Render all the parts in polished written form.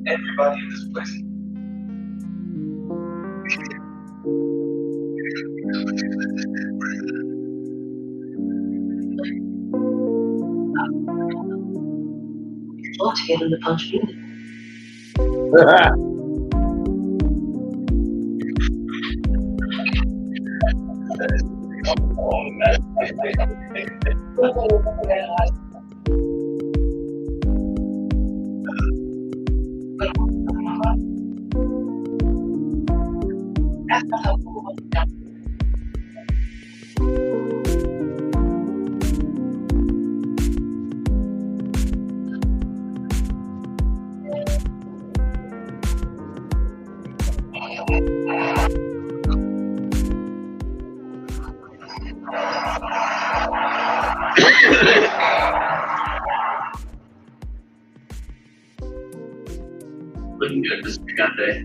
Everybody in this place. All together in the punch bowl. Looking good this weekend day.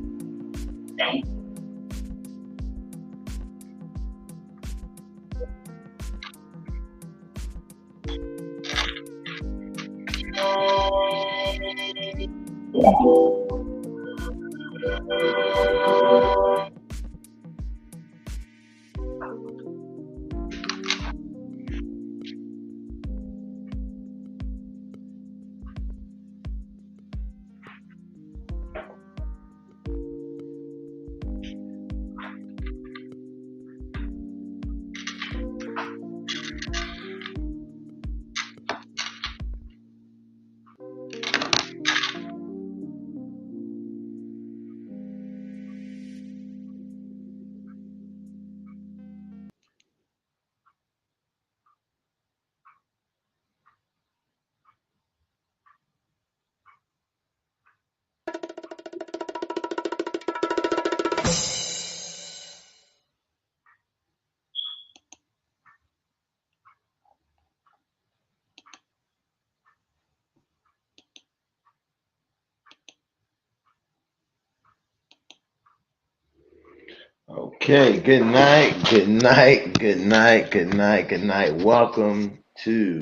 Okay, good night, good night, good night, good night, good night. Welcome to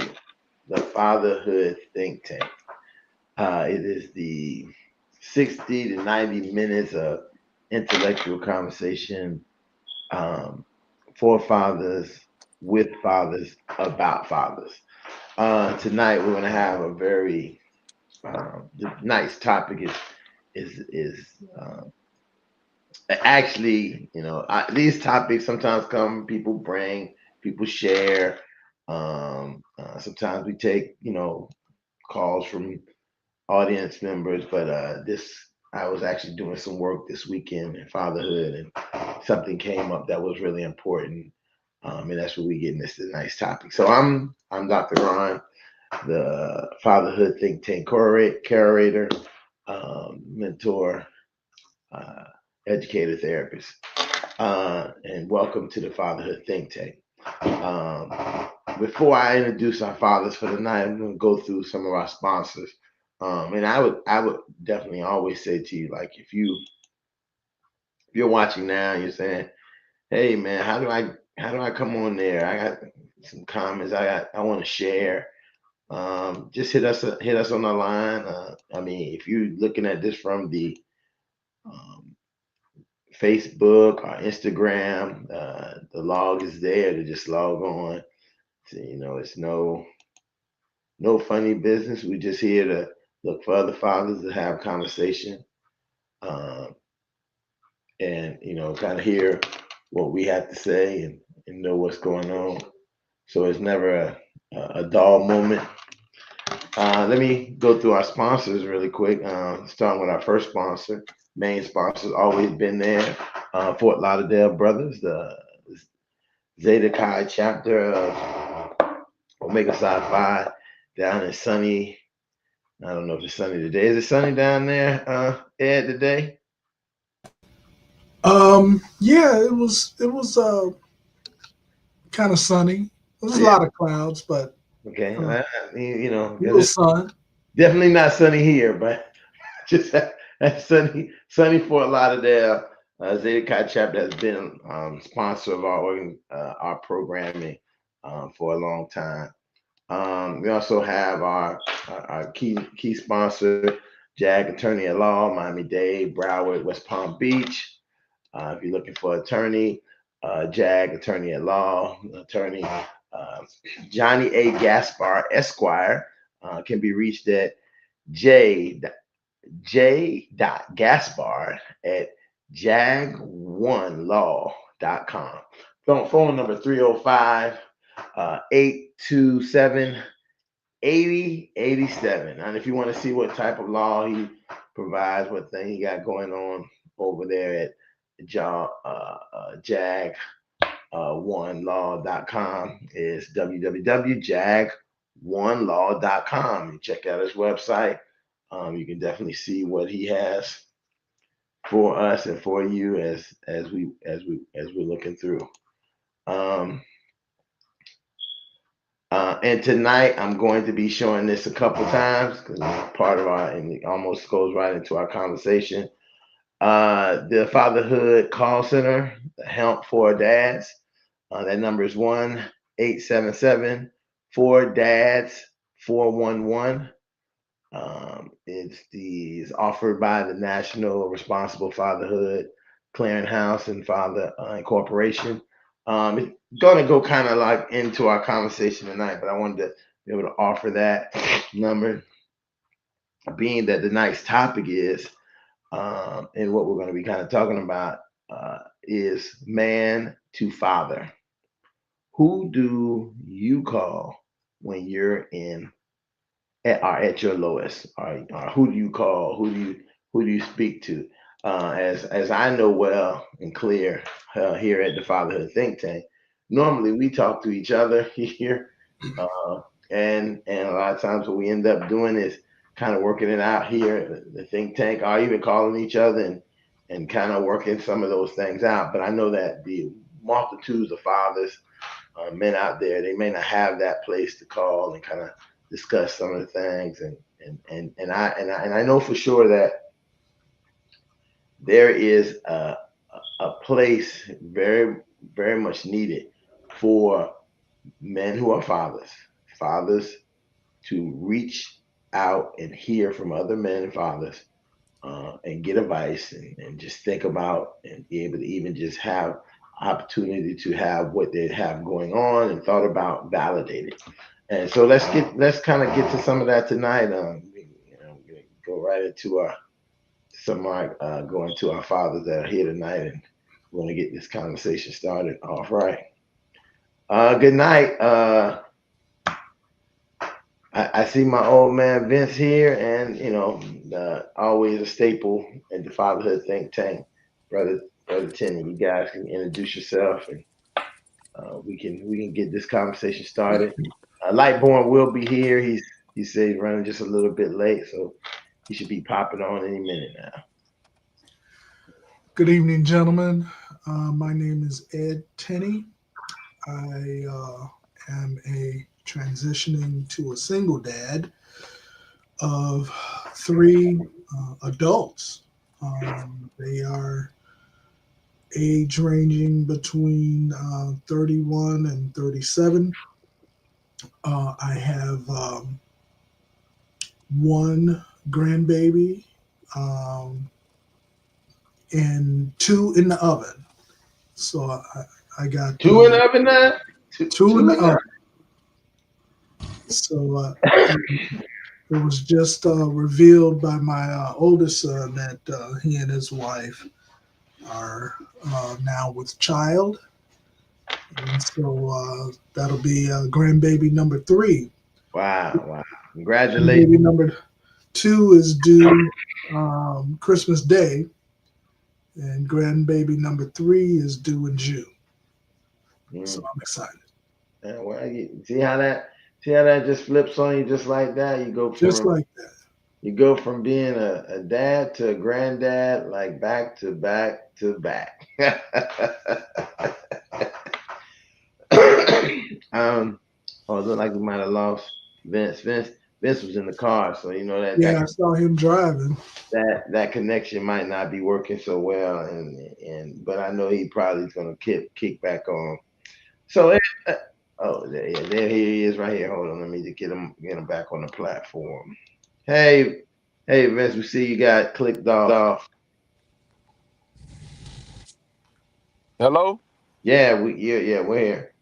the Fatherhood Think Tank. It is the 60 to 90 minutes of intellectual conversation for fathers, with fathers, about fathers. Tonight we're going to have a very nice topic. Is actually, these topics sometimes come, people bring, people share. Sometimes we take, calls from audience members, but I was actually doing some work this weekend in fatherhood, and something came up that was really important. And that's what we get in this nice topic. So I'm Dr. Ron, the Fatherhood Think Tank curator, mentor, uh, educator, therapist. And welcome to the Fatherhood Think Tank. Before I introduce our fathers for the night, I'm going to go through some of our sponsors. And I would definitely always say to you, like, if you're watching now, and you're saying, "Hey, man, how do I come on there? I got some comments. I want to share." Just hit us on the line. I mean, if you're looking at this from the um, Facebook or Instagram, the log is there to just log on. So, it's no funny business. We're just here to look for other fathers to have conversation, um, and kind of hear what we have to say, and know what's going on. So it's never a dull moment. Let me go through our sponsors really quick. Starting with our first sponsor, main sponsor's always been there. Fort Lauderdale Brothers, the Zeta Chi chapter of Omega Psi Phi. down in sunny. I don't know if it's sunny today. Is it sunny down there, Ed, today? Yeah, it was kind of sunny. There was a Yeah. lot of clouds, but Okay. uh, a Because little it's sun. definitely not sunny here, but just sunny Fort Lauderdale. Zeta Chi chapter has been sponsor of our programming for a long time. We also have our key sponsor, Jag Attorney at Law, Miami-Dade, Broward, West Palm Beach. If you're looking for attorney, Jag Attorney at Law, attorney Johnny A. Gaspar Esquire can be reached at J. Gaspar at jag1law.com. Phone number 305 827 8087. And if you want to see what type of law he provides, what thing he got going on over there at jag1law.com is www.jag1law.com. You check out his website. You can definitely see what he has for us and for you as we're looking through. And tonight I'm going to be showing this a couple times because it's part of and it almost goes right into our conversation. The Fatherhood Call Center, the Help for Dads. That number is 1-877-4DADS-411. It's offered by the National Responsible Fatherhood Clearinghouse and Father Incorporation. It's gonna go kind of like into our conversation tonight, but I wanted to be able to offer that number, being that tonight's topic is, and what we're going to be kind of talking about is man to father. Who do you call when you're at your lowest? Or who do you call? Who do you speak to? As I know well and clear here at the Fatherhood Think Tank, normally we talk to each other here, and a lot of times what we end up doing is kind of working it out here, the think tank, or even calling each other and kind of working some of those things out. But I know that the multitudes of fathers, men out there, they may not have that place to call and kind of discuss some of the things, and I know for sure that there is a place very much needed for men who are fathers to reach out and hear from other men and fathers, and get advice and just think about and be able to even just have opportunity to have what they have going on and thought about validated. And so let's kind of get to some of that tonight. We're gonna go right into going to our fathers that are here tonight, and we're gonna get this conversation started off right. Good night. I see my old man Vince here, and always a staple at the Fatherhood Think Tank, brother Tenney. You guys can introduce yourself, and we can get this conversation started. Lightborn will be here. He said he's running just a little bit late, so he should be popping on any minute now. Good evening, gentlemen. My name is Ed Tenney. I am a transitioning to a single dad of three adults. They are age ranging between 31 and 37. I have one grandbaby and two in the oven. So I got Two in the oven now. two in the oven. So it was just revealed by my oldest son that he and his wife are now with child. And so that'll be grandbaby number 3. Wow! Grandbaby Congratulations. number 2 is due Christmas Day, and grandbaby number 3 is due in June. So I'm excited. Well, you see how that See how that just flips on you just like that? Just like that. You go from being a dad to a granddad, like back to back to back. Oh, it looked like we might have lost Vince. Vince was in the car, so you know Yeah, I saw him driving. that connection might not be working so well, and but I know he probably is gonna kick back on. So oh, yeah, there he is right here. Hold on, let me just get him back on the platform. Hey, hey, Vince, we see you got clicked off. Hello? Yeah, we're here.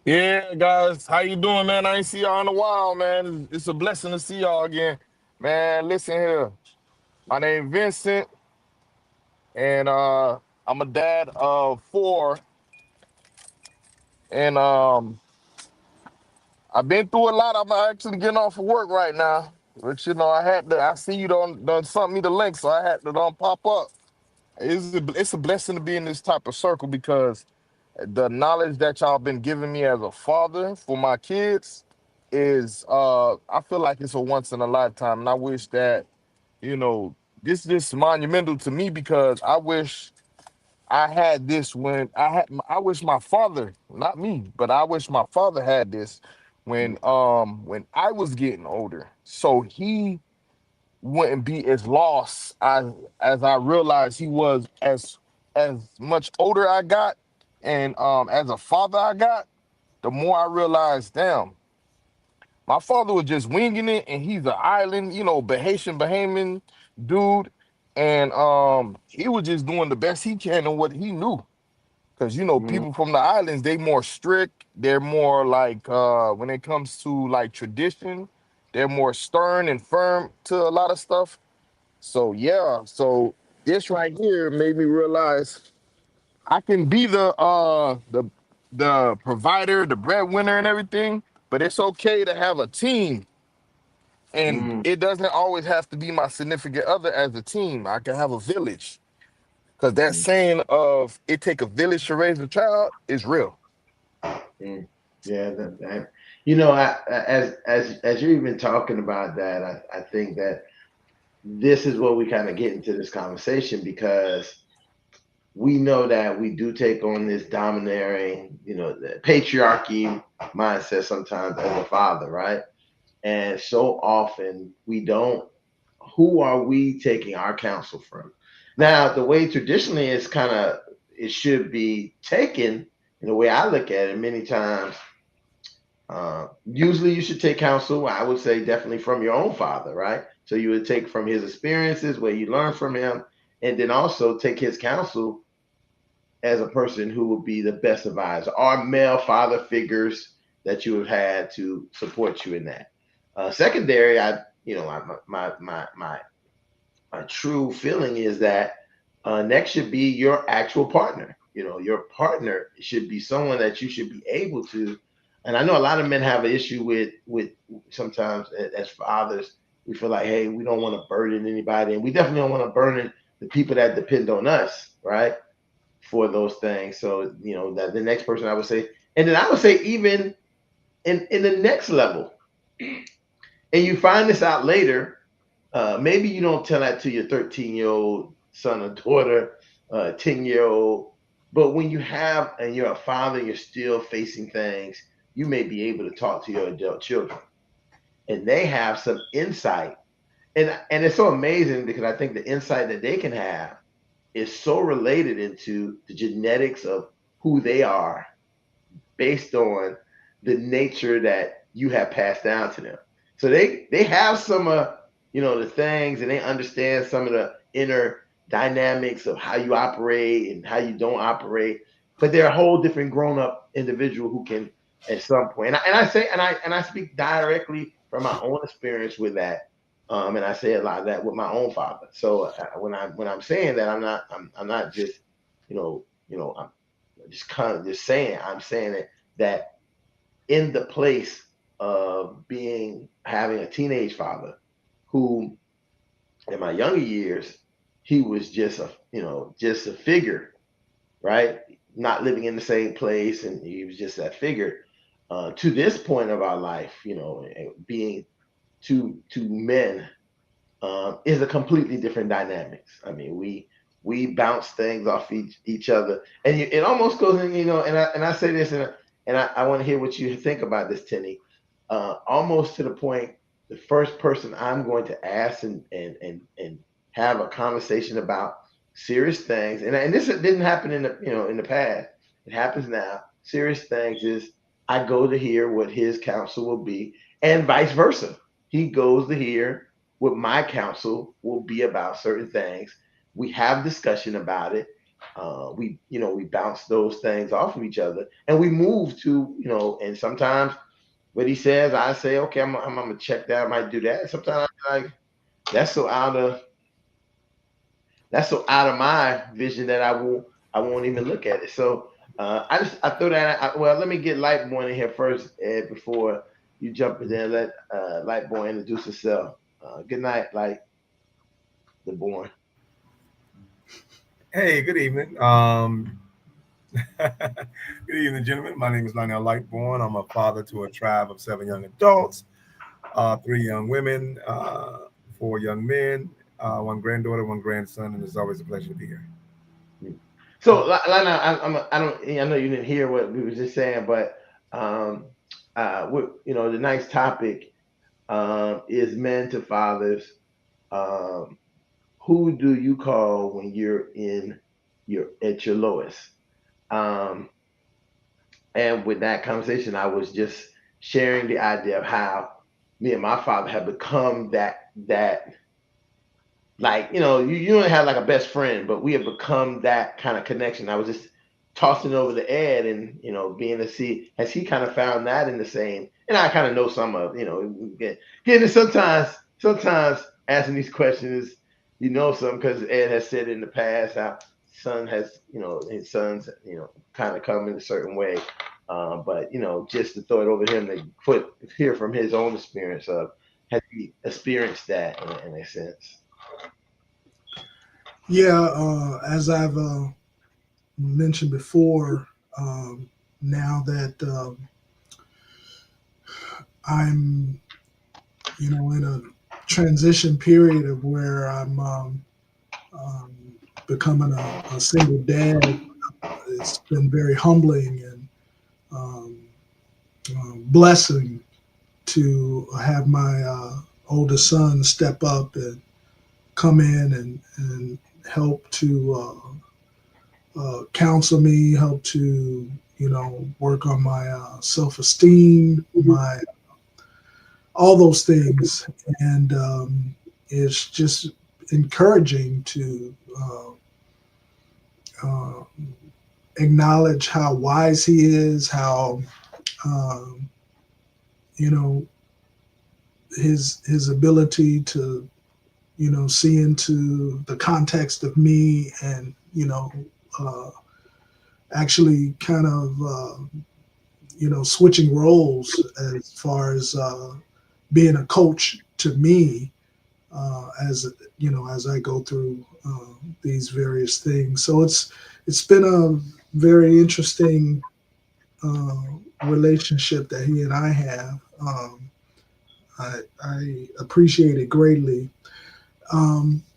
Yeah, guys. How you doing, man? I ain't see y'all in a while, man. It's a blessing to see y'all again. Man, listen here. My name Vincent, and I'm a dad of four. And I've been through a lot. I'm actually getting off of work right now. But I see you done sent me the link, so I had to pop up. It's a blessing to be in this type of circle because the knowledge that y'all been giving me as a father for my kids is I feel like it's a once in a lifetime, and I wish that you know this monumental to me because I wish I had this when I wish my father, not me, but I wish my father had this when I was getting older, so he wouldn't be as lost as I realized he was as much older I got, and as a father I got, the more I realized, damn, my father was just winging it, and he's an island, Bahamian dude, and he was just doing the best he can in what he knew. Because Mm-hmm. people from the islands, they more strict. They're more like when it comes to like tradition, they're more stern and firm to a lot of stuff. So yeah, so this right here made me realize I can be the provider, the breadwinner and everything, but it's okay to have a team. And Mm-hmm. it doesn't always have to be my significant other as a team. I can have a village. Cause that saying of it take a village to raise a child is real. Mm-hmm. Yeah, as you're even talking about that, I think that this is what we kind of get into this conversation because we know that we do take on this domineering, the patriarchy mindset sometimes as a father, right? And so often we don't. Who are we taking our counsel from? Now, the way traditionally it should be taken, in the way I look at it, many times, usually you should take counsel. I would say definitely from your own father, right? So you would take from his experiences, where you learn from him, and then also take his counsel as a person who would be the best advisor, or male father figures that you have had to support you in that. Secondary, my true feeling is that next should be your actual partner. Your partner should be someone that you should be able to. And I know a lot of men have an issue with sometimes as fathers, we feel like, hey, we don't want to burden anybody, and we definitely don't want to burden the people that depend on us, right? For those things. So that the next person I would say, and then I would say even in the next level, and you find this out later. Maybe you don't tell that to your 13-year-old son or daughter, 10-year-old, but when you have and you're a father, you're still facing things. You may be able to talk to your adult children, and they have some insight, and it's so amazing because I think the insight that they can have is so related into the genetics of who they are based on the nature that you have passed down to them. So they have some the things, and they understand some of the inner dynamics of how you operate and how you don't operate. But they're a whole different grown up individual who can at some point. And I speak directly from my own experience with that. And I say a lot of that with my own father. So when I'm saying that, I'm not just I'm just kind of just saying. I'm saying that in the place of having a teenage father who in my younger years he was just a figure, right? Not living in the same place, and he was just that figure. to this point of our life, being two men, is a completely different dynamics. I mean, we bounce things off each other, and it almost goes in, And I say this, and I want to hear what you think about this, Tenny. Almost to the point, the first person I'm going to ask and have a conversation about serious things, and this didn't happen in the past. It happens now. Serious things is I go to hear what his counsel will be, and vice versa. He goes to hear what my counsel will be about certain things. We have discussion about it. We bounce those things off of each other, and we move to. And sometimes what he says, I say, okay, I'm gonna check that. I might do that. Sometimes I'm like, that's so out of my vision that I won't even look at it. So I throw that. Well, let me get Lightborn in here first, Ed, before you jump in there. And let Lightborn introduce herself. Good night, Light the Born. Hey, good evening. Good evening, gentlemen. My name is Lionel Lightborn. I'm a father to a tribe of 7 young adults, 3 young women, 4 young men, 1 granddaughter, 1 grandson, and it's always a pleasure to be here. So, Lionel, I know you didn't hear what we were just saying, but the next topic is men to fathers. Um, who do you call when you're at your lowest? Um, and with that conversation, I was just sharing the idea of how me and my father have become that like you don't have like a best friend, but we have become that kind of connection. I was just tossing over the Ed, and being to see has he kind of found that in the same, and I kind of know some of getting sometimes asking these questions, some because Ed has said in the past how son has his sons kind of come in a certain way, but just to throw it over to him to hear from his own experience of has he experienced that in a sense. Yeah, as I've mentioned before, now that I'm, in a transition period of where I'm becoming a single dad, it's been very humbling and blessing to have my oldest son step up and come in and help to counsel me, help to work on my self-esteem, my all those things, and it's just encouraging to uh, acknowledge how wise he is, how um, his ability to see into the context of me and uh, actually kind of switching roles as far as being a coach to me as I go through these various things. So it's been a very interesting relationship that he and I have. I appreciate it greatly.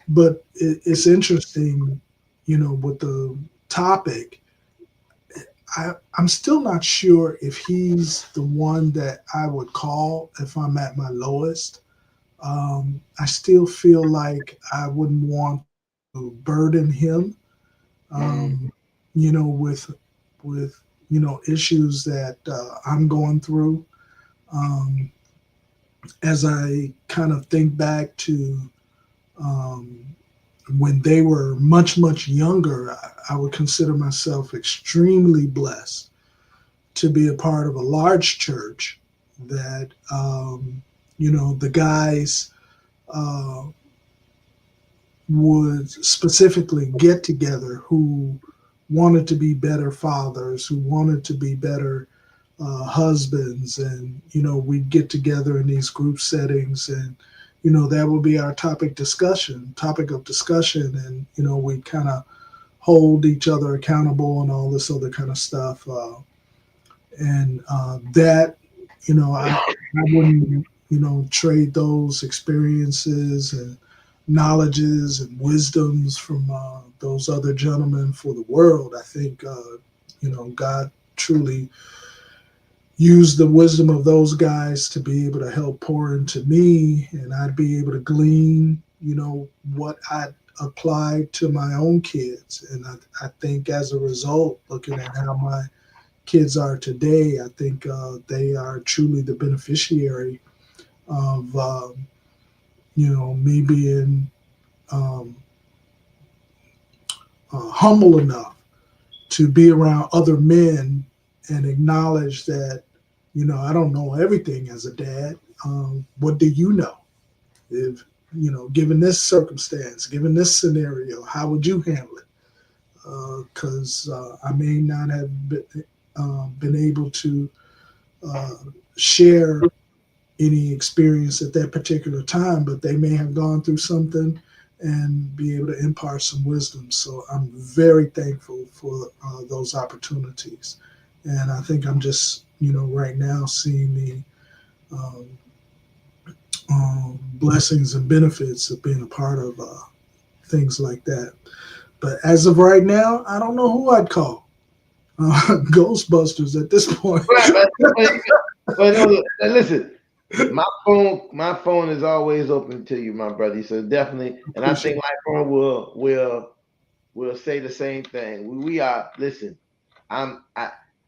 But it's interesting, with the topic. I'm still not sure if he's the one that I would call if I'm at my lowest. I still feel like I wouldn't want to burden him, with issues that I'm going through. Um, as I kind of think back to um, when they were much, much younger, I would consider myself extremely blessed to be a part of a large church that, the guys uh, would specifically get together who wanted to be better fathers, who wanted to be better husbands. And, we'd get together in these group settings and, that would be our topic of discussion. And, we kind of hold each other accountable and all this other kind of stuff. And that, I wouldn't, trade those experiences and knowledges and wisdoms from those other gentlemen for the world. I think, God truly used the wisdom of those guys to be able to help pour into me, and I'd be able to glean, what I'd applied to my own kids. And I think as a result, looking at how my kids are today, I think they are truly the beneficiary of, me being um, humble enough to be around other men and acknowledge that, I don't know everything as a dad. What do you know? If, given this circumstance, given this scenario, how would you handle it? Because I may not have been able to uh, share any experience at that particular time, but they may have gone through something and be able to impart some wisdom. So I'm very thankful for those opportunities. And I think I'm just, right now seeing the um, blessings and benefits of being a part of things like that. But as of right now, I don't know who I'd call. Ghostbusters at this point. But no, look, listen, my phone is always open to you, my brother. So definitely, and I think Lightborn will say the same thing. We are listen. And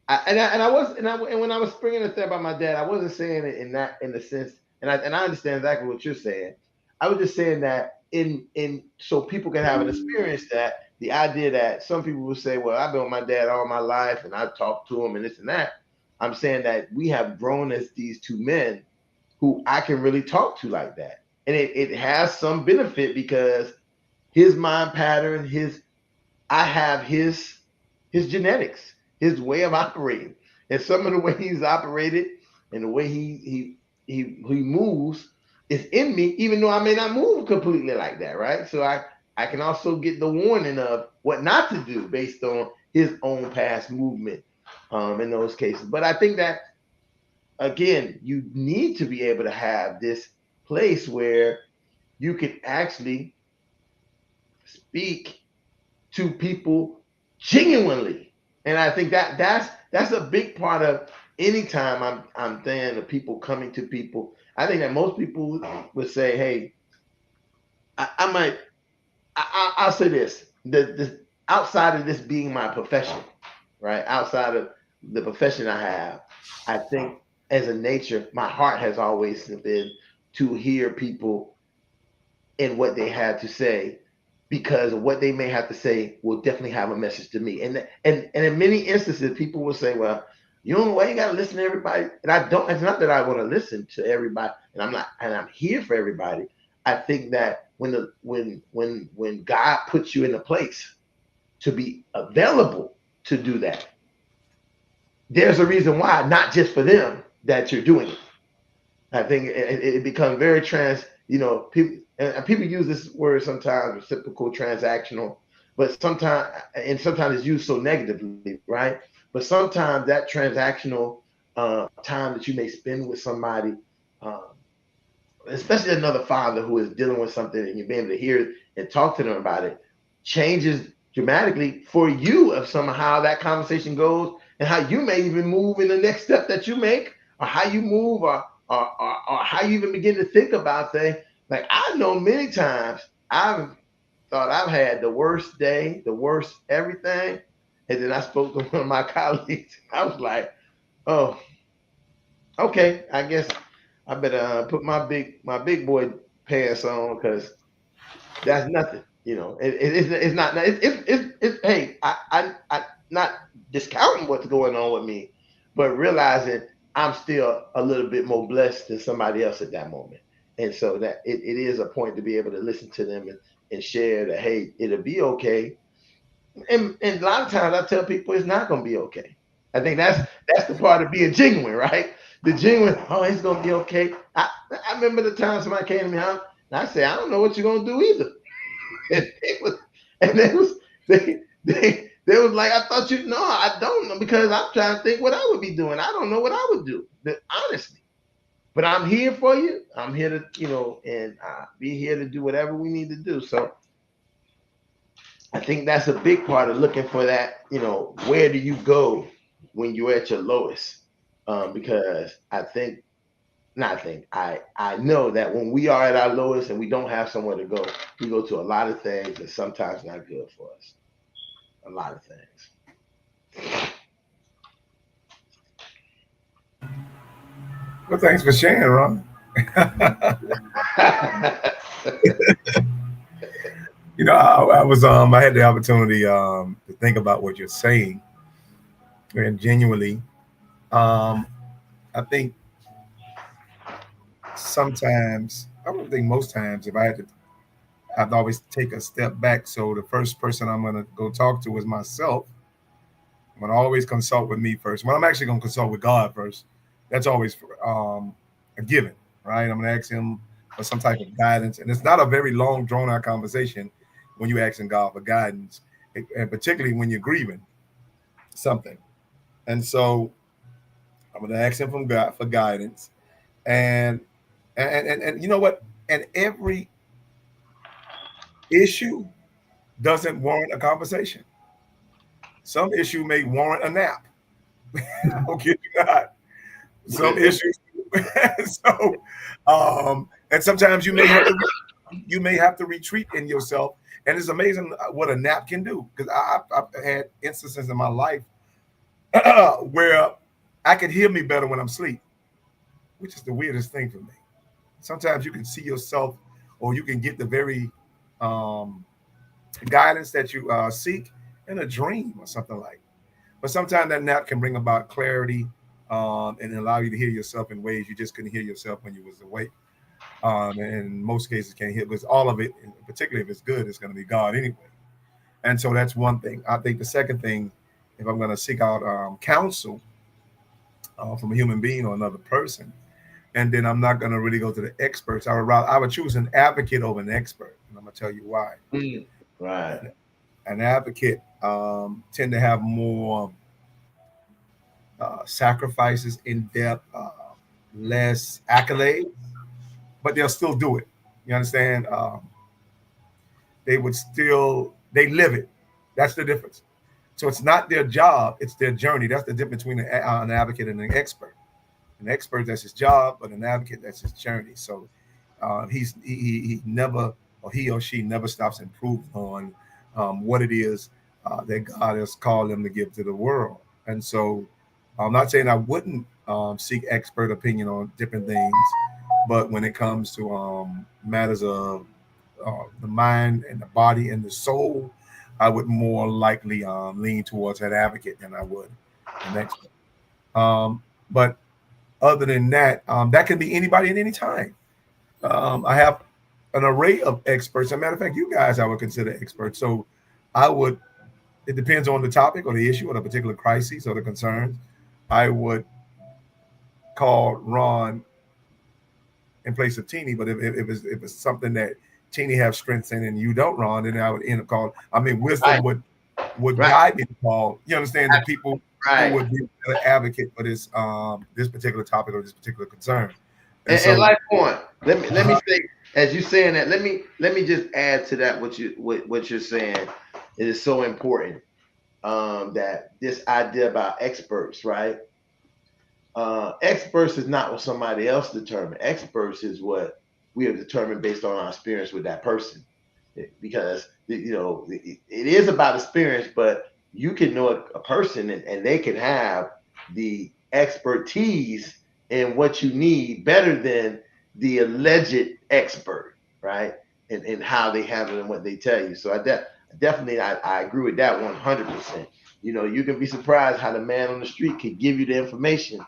when I was bringing it there about my dad, I wasn't saying it in the sense, and I understand exactly what you're saying. I was just saying that in so people can have an experience that the idea that some people will say, well, I've been with my dad all my life and I've talked to him and this and that. I'm saying that we have grown as these two men who I can really talk to like that. And it has some benefit because his mind pattern, I have his genetics, his way of operating, and some of the way he's operated and the way he moves is in me, even though I may not move completely like that, right? So I can also get the warning of what not to do based on his own past movement in those cases. But I think that again, you need to be able to have this place where you can actually speak to people genuinely. And I think that's a big part of anytime I'm saying to people coming to people. I think that most people would say, hey, I might I'll say this. The outside of this being my profession, right? Outside of the profession I have, I think as a nature, my heart has always been to hear people and what they had to say because what they may have to say will definitely have a message to me. And in many instances, people will say, well, you know why you gotta listen to everybody. And I don't, it's not that I want to listen to everybody, and I'm here for everybody. I think that when God puts you in a place to be available to do that, there's a reason why, not just for them that you're doing it. I think it becomes very people and people use this word sometimes, reciprocal, transactional, but sometimes it's used so negatively, right? But sometimes that transactional time that you may spend with somebody, um, especially another father who is dealing with something and you're able to hear and talk to them about it, changes dramatically for you of somehow that conversation goes and how you may even move in the next step that you make or how you move or how you even begin to think about things. Like I know many times I've thought I've had the worst day, the worst everything. And then I spoke to one of my colleagues. I was like, oh, okay, I guess I better put my big boy pants on because that's nothing. It's not. It's hey, I not discounting what's going on with me, but realizing I'm still a little bit more blessed than somebody else at that moment. And so that it is a point to be able to listen to them and share that, hey, it'll be okay. And a lot of times I tell people it's not going to be okay. I think that's the part of being genuine, right? The genuine, oh, it's going to be okay. I remember the time somebody came to me, and I said, I don't know what you're going to do either. And they They was like, I thought you. No, I don't know, because I'm trying to think what I would be doing. I don't know what I would do, honestly. But I'm here for you. I'm here to, and be here to do whatever we need to do. So I think that's a big part of looking for that. Where do you go when you're at your lowest? Because I know that when we are at our lowest and we don't have somewhere to go, we go to a lot of things that sometimes not good for us. A lot of things. Well, thanks for sharing, Ron. I had the opportunity to think about what you're saying, and genuinely, um, I think sometimes, I don't think most times, if I had to, I'd always take a step back. So the first person I'm going to go talk to is myself. I'm going to always consult with me first. When I'm actually going to consult with God first, that's always a given, right? I'm going to ask Him for some type of guidance, and it's not a very long, drawn-out conversation when you're asking God for guidance, and particularly when you're grieving something. And so I'm going to ask Him from God for guidance, and you know what? And every issue doesn't warrant a conversation. Some issue may warrant a nap. I'll kid you not. Some issues. So, and sometimes you may have to retreat in yourself, and it's amazing what a nap can do. Because I've had instances in my life where I can hear me better when I'm asleep, which is the weirdest thing for me. Sometimes you can see yourself, or you can get the very guidance that you seek in a dream or something like. But sometimes that nap can bring about clarity, and allow you to hear yourself in ways you just couldn't hear yourself when you was awake. And in most cases, can't hear, because all of it, particularly if it's good, it's going to be God anyway. And so that's one thing. I think the second thing, if I'm going to seek out counsel from a human being or another person, and then I'm not going to really go to the experts. I would choose an advocate over an expert, and I'm going to tell you why. Right. An advocate tend to have more sacrifices, in depth, less accolades, but they'll still do it. You understand? They live it. That's the difference. So it's not their job; it's their journey. That's the difference between an advocate and an expert. An expert, that's his job, but an advocate, that's his journey. So he never, or he or she never stops improving on what it is that God has called them to give to the world. And so I'm not saying I wouldn't seek expert opinion on different things, but when it comes to matters of the mind and the body and the soul, I would more likely lean towards that advocate than I would an expert. But other than that, that can be anybody at any time. I have an array of experts. As a matter of fact, you guys I would consider experts. So it depends on the topic or the issue or the particular crisis or the concerns. I would call Ron in place of Teeny, but if it's something that Teeny have strengths in and you don't, Ron, then I would end up calling. Wisdom would guide me to call. You understand, the people who would be an advocate for this particular topic or this particular concern. And like point, let me say, as you saying that, let me just add to that what you're saying. It is so important that this idea about experts, right? Experts is not what somebody else determined. Experts is what we have determined based on our experience with that person. Because it is about experience, but you can know a person and they can have the expertise in what you need better than the alleged expert, right? And how they handle and what they tell you. So I agree with that 100%. You can be surprised how the man on the street could give you the information.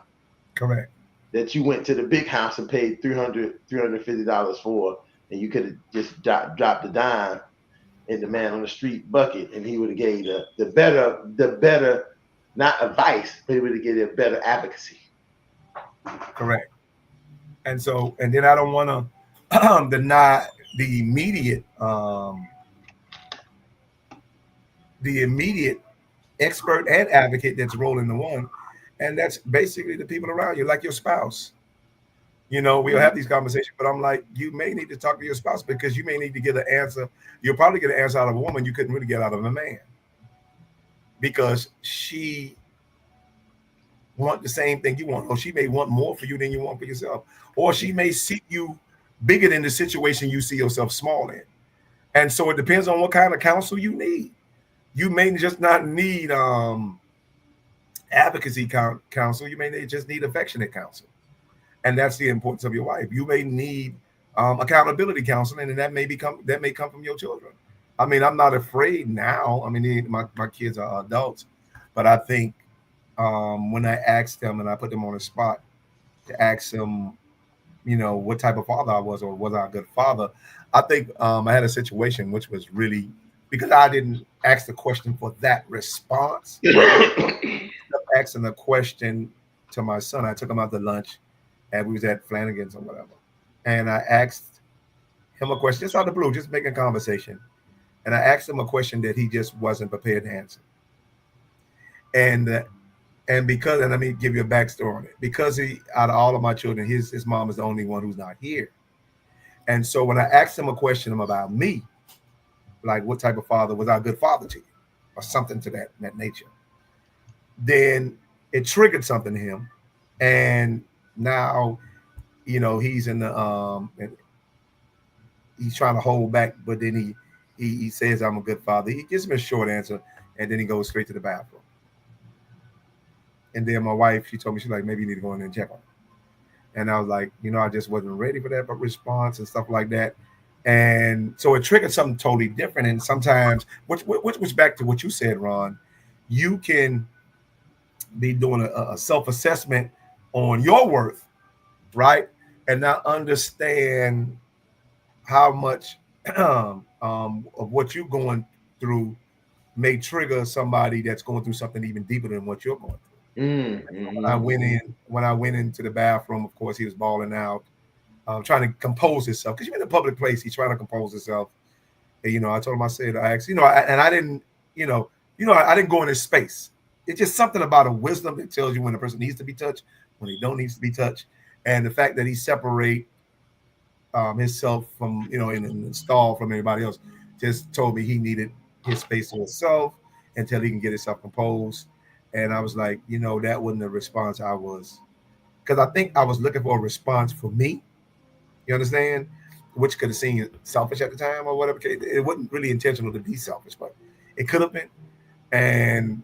Correct. That you went to the big house and paid $350 for, and you could have just dropped a dime in the man on the street bucket, and he would have gave the better, not advice, but he would have given a better advocacy. Correct. And then I don't want to deny the immediate expert and advocate that's rolled into one, and that's basically the people around you, like your spouse. You know, we'll have these conversations, but I'm like, you may need to talk to your spouse because you may need to get an answer. You'll probably get an answer out of a woman you couldn't really get out of a man because she want the same thing you want, or she may want more for you than you want for yourself, or she may see you bigger than the situation you see yourself small in. And so it depends on what kind of counsel you need. You may just not need advocacy counsel. You may just need affectionate counsel, and that's the importance of your wife. You may need accountability counseling, and that may come from your children. I mean, I'm not afraid now. I mean, my kids are adults, but I think when I asked them and I put them on the spot to ask them, you know, what type of father I was or was I a good father, I think I had a situation which was really because I didn't ask the question for that response. Asking a question to my son, I took him out to lunch, and we was at Flanagan's or whatever, and I asked him a question just out of the blue, just making conversation, and I asked him a question that he just wasn't prepared to answer, and because, and let me give you a backstory on it, because he, out of all of my children, his mom is the only one who's not here, and so when I asked him a question about me, like what type of father was I a good father to you, or something to that nature, then it triggered something to him, and now, you know, he's in the and he's trying to hold back, but then he says I'm a good father. He gives me a short answer, and then he goes straight to the bathroom. And then my wife, she told me, she's like, maybe you need to go in there and check on him. And I was like, you know, I just wasn't ready for that response and stuff like that. And so it triggered something totally different. And sometimes, which was back to what you said, Ron, you can be doing a self-assessment on your worth, right? And not understand how much of what you're going through may trigger somebody that's going through something even deeper than what you're going through. When I went into the bathroom, of course, he was bawling out, trying to compose himself. Because you're in a public place, he's trying to compose himself. And, you know, I told him, I said, I asked, you know, and I didn't, I didn't go in his space. It's just something about a wisdom that tells you when a person needs to be touched, when he don't needs to be touched, and the fact that he separate himself from, you know, in the stall from everybody else, just told me he needed his space to himself until he can get himself composed. And I was like, you know, that wasn't the response I was, because I think I was looking for a response for me. You understand? Which could have seemed selfish at the time or whatever. It wasn't really intentional to be selfish, but it could have been. And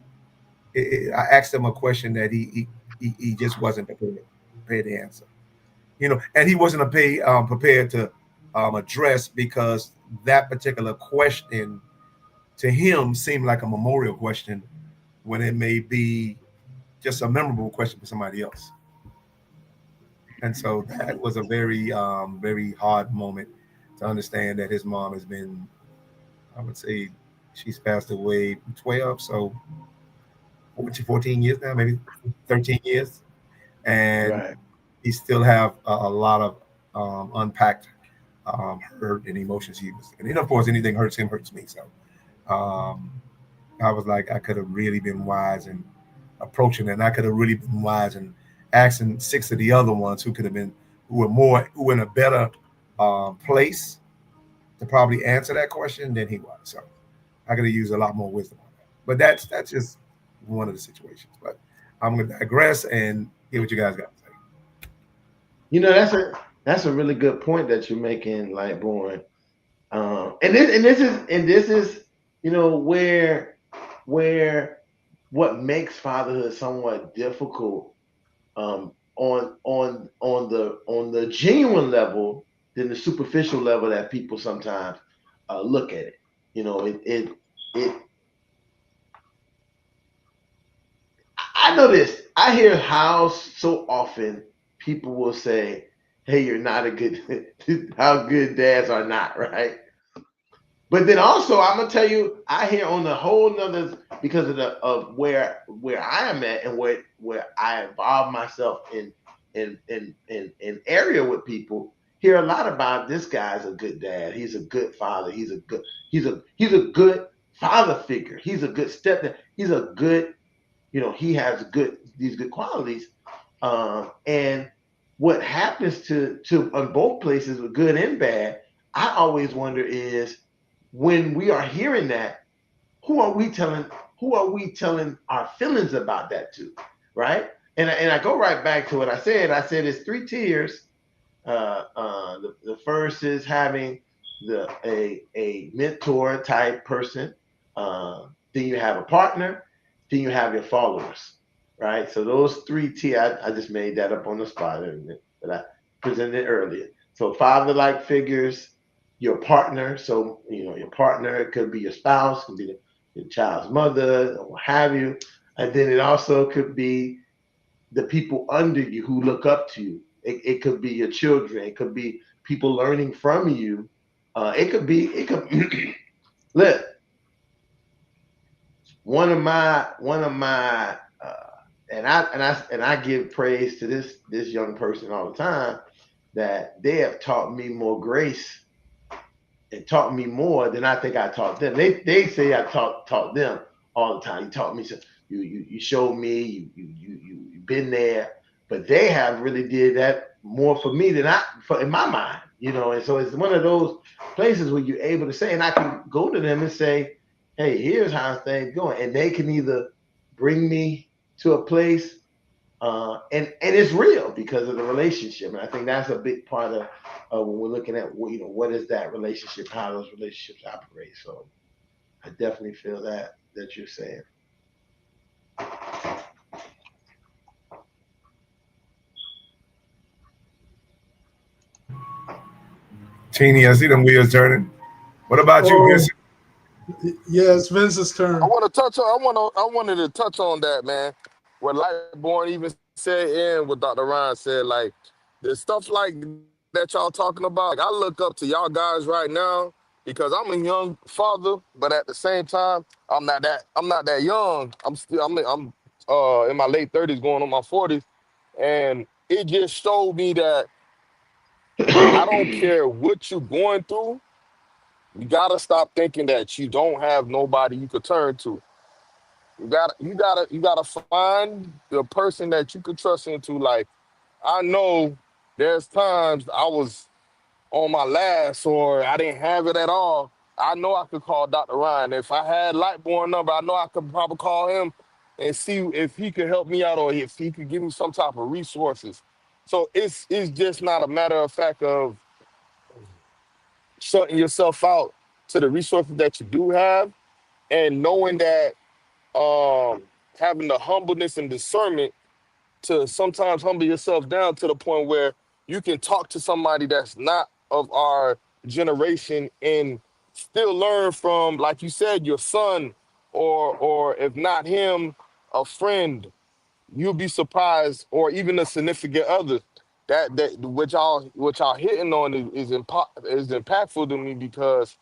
I asked him a question that he just wasn't prepared to answer. You know, and he wasn't prepared to address, because that particular question to him seemed like a memorial question when it may be just a memorable question for somebody else. And so that was a very, very hard moment to understand that his mom has been, I would say, she's passed away 12, so 14 years now, maybe 13 years. And Right. he still have a lot of unpacked hurt and emotions he was. And then, of course, anything hurts him, hurts me. So um, I was like, I could have really been wise in approaching it. And I could have really been wise in asking 6 of the other ones who were in a better place to probably answer that question than he was. So I could have used a lot more wisdom on that. But that's just one of the situations. But I'm going to digress and hear what you guys got to say. You know, that's a really good point that you're making, Lightborn. And this is you know where what makes fatherhood somewhat difficult on the genuine level than the superficial level that people sometimes look at it. You know, it I know this. I hear how so often people will say, "Hey, you're not a good." How good dads are not, right? But then also, I'm gonna tell you, I hear on the whole nother, because of where I am at and where I involve myself in area with people. Hear a lot about this guy's a good dad. He's a good father. He's a good father figure. He's a good stepdad. He's a good, he has these good qualities. And what happens to on both places, with good and bad, I always wonder is when we are hearing that, who are we telling? Who are we telling our feelings about that to, right? And I go right back to what I said. I said it's three tiers. The first is having a mentor type person. Then you have a partner. Then you have your followers, right? So those three tiers. I just made that up on the spot, but I presented it earlier. So father-like figures, your partner. So your partner, it could be your spouse, could be your child's mother, or what have you. And then it also could be the people under you who look up to you. It could be your children. It could be people learning from you. It could look, one of my and I give praise to this young person all the time, that they have taught me more grace and taught me more than I think I taught them. They say I taught them all the time. You taught me, so you showed me, you've been there, but they have really did that more for me than in my mind, And so it's one of those places where you're able to say, and I can go to them and say, hey, here's how things going, and they can either bring me to a place, and it's real because of the relationship, and I think that's a big part of when we're looking at what is that relationship, how those relationships operate. So I definitely feel that you're saying. Teeny, I see them wheels turning. What about you, Oh, Vincent? yeah, it's Vince's turn. wanted to touch on that, man. What Lightborn even said and what Dr. Ryan said, like the stuff like that y'all talking about. Like I look up to y'all guys right now because I'm a young father, but at the same time, I'm not that young. I'm in my late 30s, going on my 40s, and it just showed me that I don't care what you're going through. You gotta stop thinking that you don't have nobody you could turn to. You gotta find the person that you could trust into. Like I know there's times I was on my last or I didn't have it at all. I know I could call Dr. Ryan. If I had Lightborn number, I know I could probably call him and see if he could help me out or if he could give me some type of resources. So it's just not a matter of fact of shutting yourself out to the resources that you do have, and knowing that um having the humbleness and discernment to sometimes humble yourself down to the point where you can talk to somebody that's not of our generation and still learn from, like you said, your son, or if not him, a friend. You'll be surprised, or even a significant other. That what y'all hitting on is impactful to me because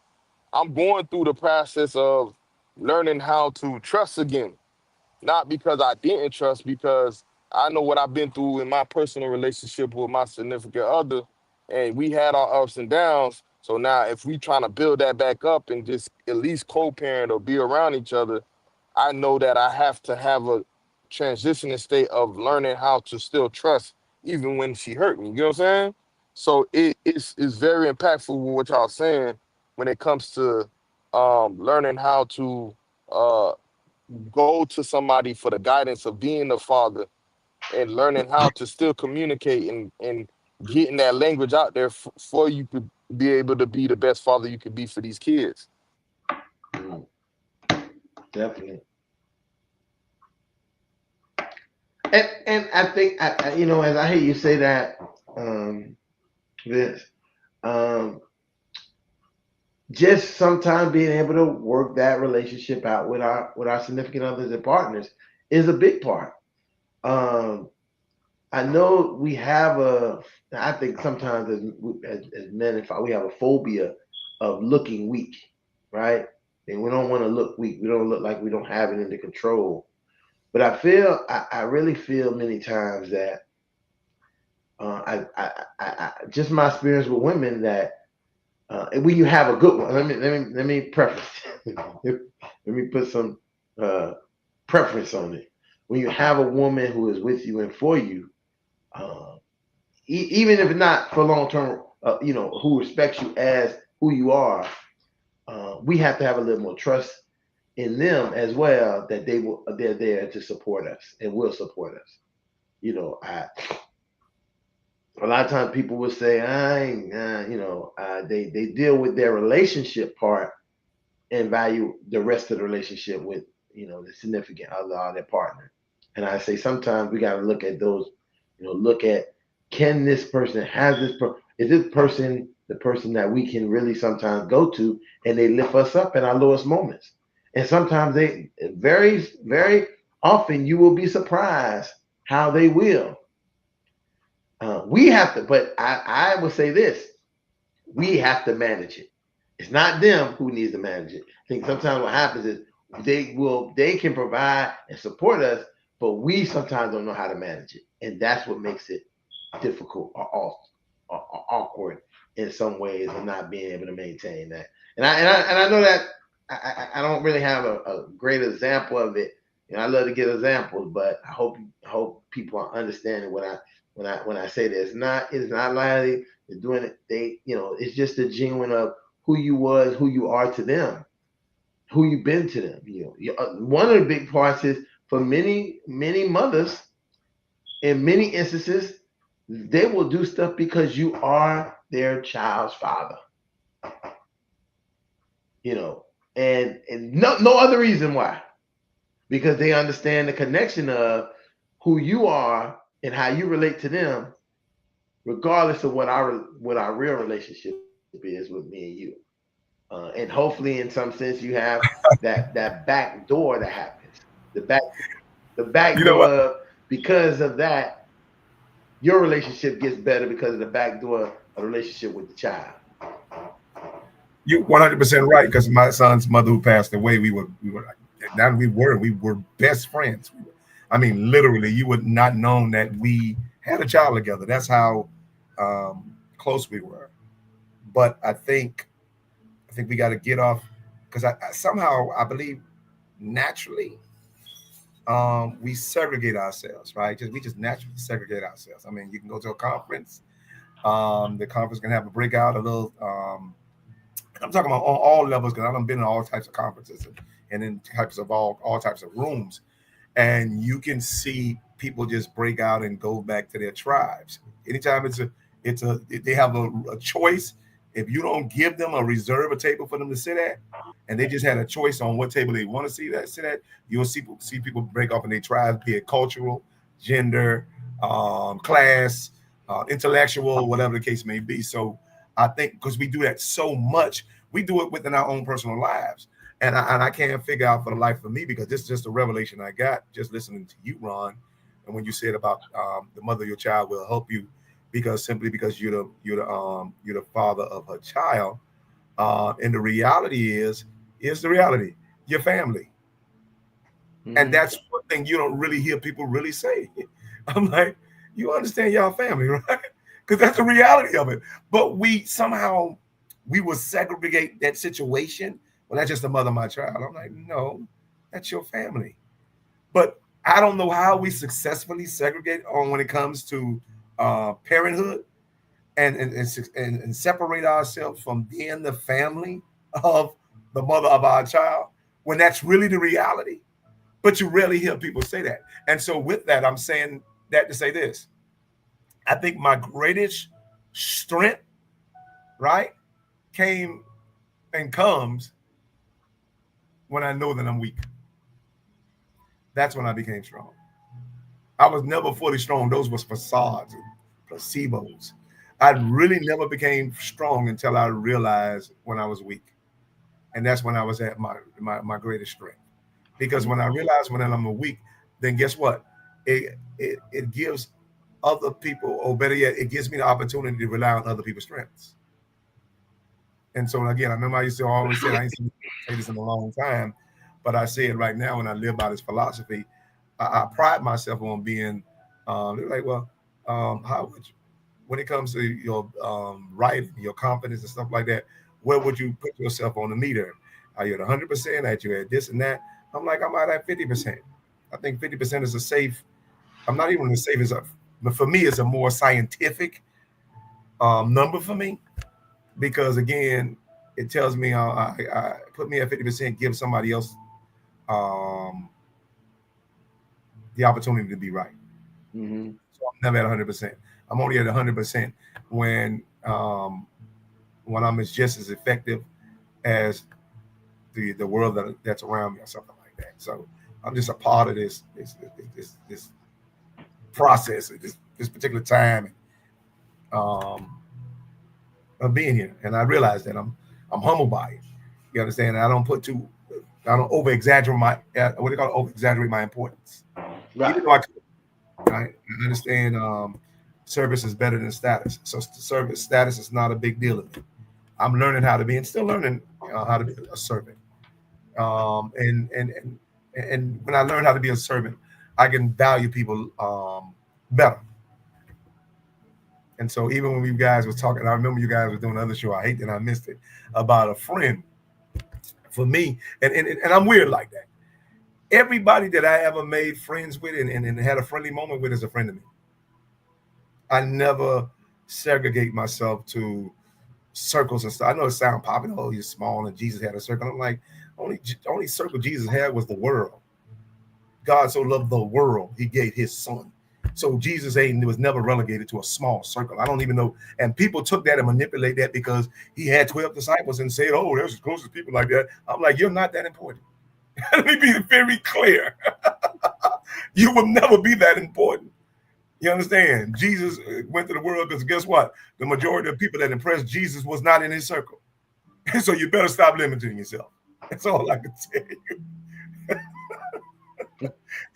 I'm going through the process of learning how to trust again. Not because I didn't trust, because I know what I've been through in my personal relationship with my significant other, and we had our ups and downs. So now, if we trying to build that back up and just at least co-parent or be around each other, I know that I have to have a transitioning state of learning how to still trust, even when she hurt me. You know what I'm saying? So it's very impactful with what y'all saying when it comes to learning how to uh, go to somebody for the guidance of being a father and learning how to still communicate and getting that language out there for you to be able to be the best father you could be for these kids. Mm, definitely. And I think as I hear you say that, Vince, um, just sometimes being able to work that relationship out with our significant others and partners is a big part. Um, I know we have I think sometimes as men, if we have a phobia of looking weak, right? And we don't want to look weak. We don't look like we don't have it under control. But I really feel many times that just my experience with women, that when you have a good one, let me preface. let me put some preference on it. When you have a woman who is with you and for you, uh, even if not for long term, who respects you as who you are, we have to have a little more trust in them as well, that they're there to support us and will support us. A lot of times people will say, I ain't, they deal with their relationship part and value the rest of the relationship with, the significant other or their partner. And I say sometimes we got to look at those, look at, can this person is this person the person that we can really sometimes go to and they lift us up in our lowest moments. And sometimes they very, very often you will be surprised how they will. We have to, but I would say this: we have to manage it. It's not them who needs to manage it. I think sometimes what happens is they can provide and support us, but we sometimes don't know how to manage it, and that's what makes it difficult or awkward in some ways, of not being able to maintain that. And I know that I don't really have a great example of it. I love to give examples, but I hope people are understanding when I say this. It's not like they're doing it. It's just a genuine of who you was, who you are to them, who you've been to them. One of the big parts is for many mothers, in many instances, they will do stuff because you are their child's father. And no other reason why, because they understand the connection of who you are and how you relate to them, regardless of what our real relationship is with me and you. And hopefully, in some sense, you have that back door that happens. The back the back You know door what? of, because of that, your relationship gets better because of the back door of the relationship with the child. You 100% right. Because my son's mother, who passed away, we were best friends. I mean, literally, you would not known that we had a child together. That's how close we were. But I think we got to get off, because somehow I believe naturally we segregate ourselves, right? We just naturally segregate ourselves. I mean, you can go to a conference. The conference can have a breakout, a little. I'm talking about on all levels, because I've been in all types of conferences, and in types of all types of rooms, and you can see people just break out and go back to their tribes. Anytime they have a choice. If you don't give them reserve a table for them to sit at, and they just had a choice on what table they want to sit at, you'll see people break off in their tribes, be it cultural, gender, class, intellectual, whatever the case may be. So I think because we do that so much, we do it within our own personal lives. And I can't figure out for the life of me, because this is just a revelation I got just listening to you, Ron. And when you said about the mother of your child will help you, because simply because you're the father of her child, and the reality is the reality, your family. And Mm-hmm. that's one thing you don't really hear people really say. I'm like, you understand y'all family, right? Because that's the reality of it. But we will segregate that situation. Well, that's just the mother of my child. I'm like, no, that's your family. But I don't know how we successfully segregate on when it comes to parenthood, and separate ourselves from being the family of the mother of our child, when that's really the reality. But you rarely hear people say that. And so, with that, I'm saying that to say this: I think my greatest strength, right, came and comes when I know that I'm weak. That's when I became strong. I was never fully strong. Those was facades and placebos. I really never became strong until I realized when I was weak. And that's when I was at my greatest strength. Because when I realize when I'm weak, then guess what? It gives other people, or better yet, it gives me the opportunity to rely on other people's strengths. And so again, I remember I used to always say, I ain't say this in a long time, but I say it right now, and I live by this philosophy. I pride myself on being. They're like, well, how would you, when it comes to your writing, your confidence and stuff like that, where would you put yourself on the meter? Are you at 100%? Are you at this and that? I'm like, I'm out at 50%. I think 50% is a safe. I'm not even as safe as a, but for me, it's a more scientific number for me because again, it tells me I put me at 50%, give somebody else um, the opportunity to be right. Mm-hmm. So I'm never at 100%. I'm only at 100% when I'm just as effective as the world that's around me or something like that. So I'm just a part of this process at this particular time um, of being here, and I realize that I'm humbled by it. You understand? I don't over exaggerate my what do you call it? Over exaggerate my importance. Right. Even though I understand service is better than status. So service status is not a big deal. I'm learning how to be and still learning how to be a servant. And when I learn how to be a servant, I can value people better. And so even when you guys was talking, I remember you guys were doing another show. I hate that I missed it about a friend. For me, and I'm weird like that. Everybody that I ever made friends with and had a friendly moment with is a friend of me. I never segregate myself to circles and stuff. I know it sounds popular. Oh, you're small and Jesus had a circle. I'm like, only circle Jesus had was the world. God so loved the world, he gave his son. So Jesus was never relegated to a small circle. I don't even know. And people took that and manipulate that because he had 12 disciples and said, oh, there's the closest people like that. I'm like, you're not that important. Let me be very clear. You will never be that important. You understand? Jesus went to the world because guess what? The majority of people that impressed Jesus was not in his circle. So you better stop limiting yourself. That's all I can tell you.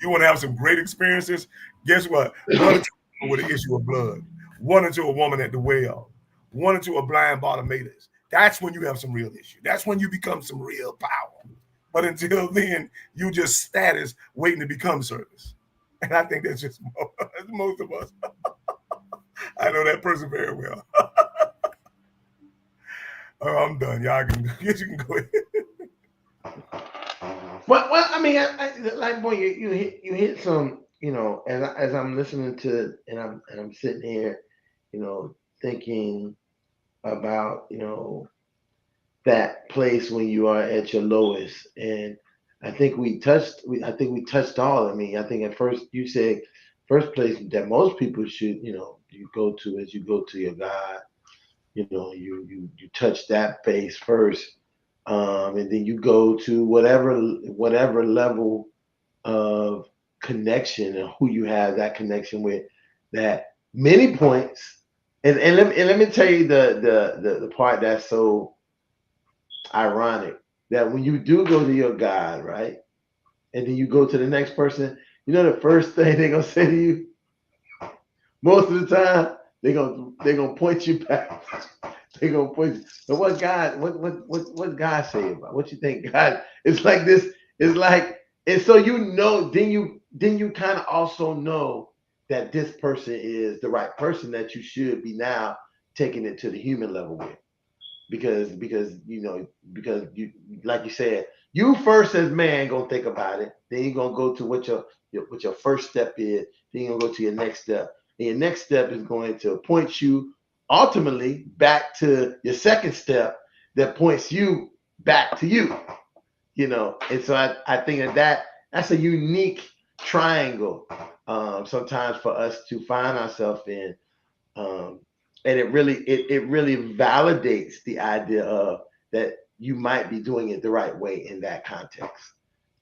You want to have some great experiences? Guess what? Run into a woman with an issue of blood. Run into a woman at the well. Run into a blind Bartimaeus. That's when you have some real issue. That's when you become some real power. But until then, you just status waiting to become service. And I think that's just most of us. I know that person very well. Oh, I'm done. Y'all can you can go ahead. Well, I mean, like boy, you hit some, as I'm listening to, and I'm sitting here, thinking about, that place when you are at your lowest, and I think we touched all. I mean, I think at first you said first place that most people should, you go to as you go to your God. You touch that base first, and then you go to whatever level of connection and who you have that connection with. That many points, and let me tell you the part that's so ironic, that when you do go to your God, right, and then you go to the next person, the first thing they're gonna say to you most of the time, they're gonna point you back. They're gonna point you. So what God say about what you think God? It's like this. It's like, and so then you kind of also know that this person is the right person that you should be now taking it to the human level with, because you, like you said, you first as man gonna think about it, then you're gonna go to what your first step is, then you're gonna go to your next step, and your next step is going to point you ultimately back to your second step that points you back to you. And so I think that's a unique triangle, sometimes for us to find ourselves in. um, and it really validates the idea of that you might be doing it the right way in that context.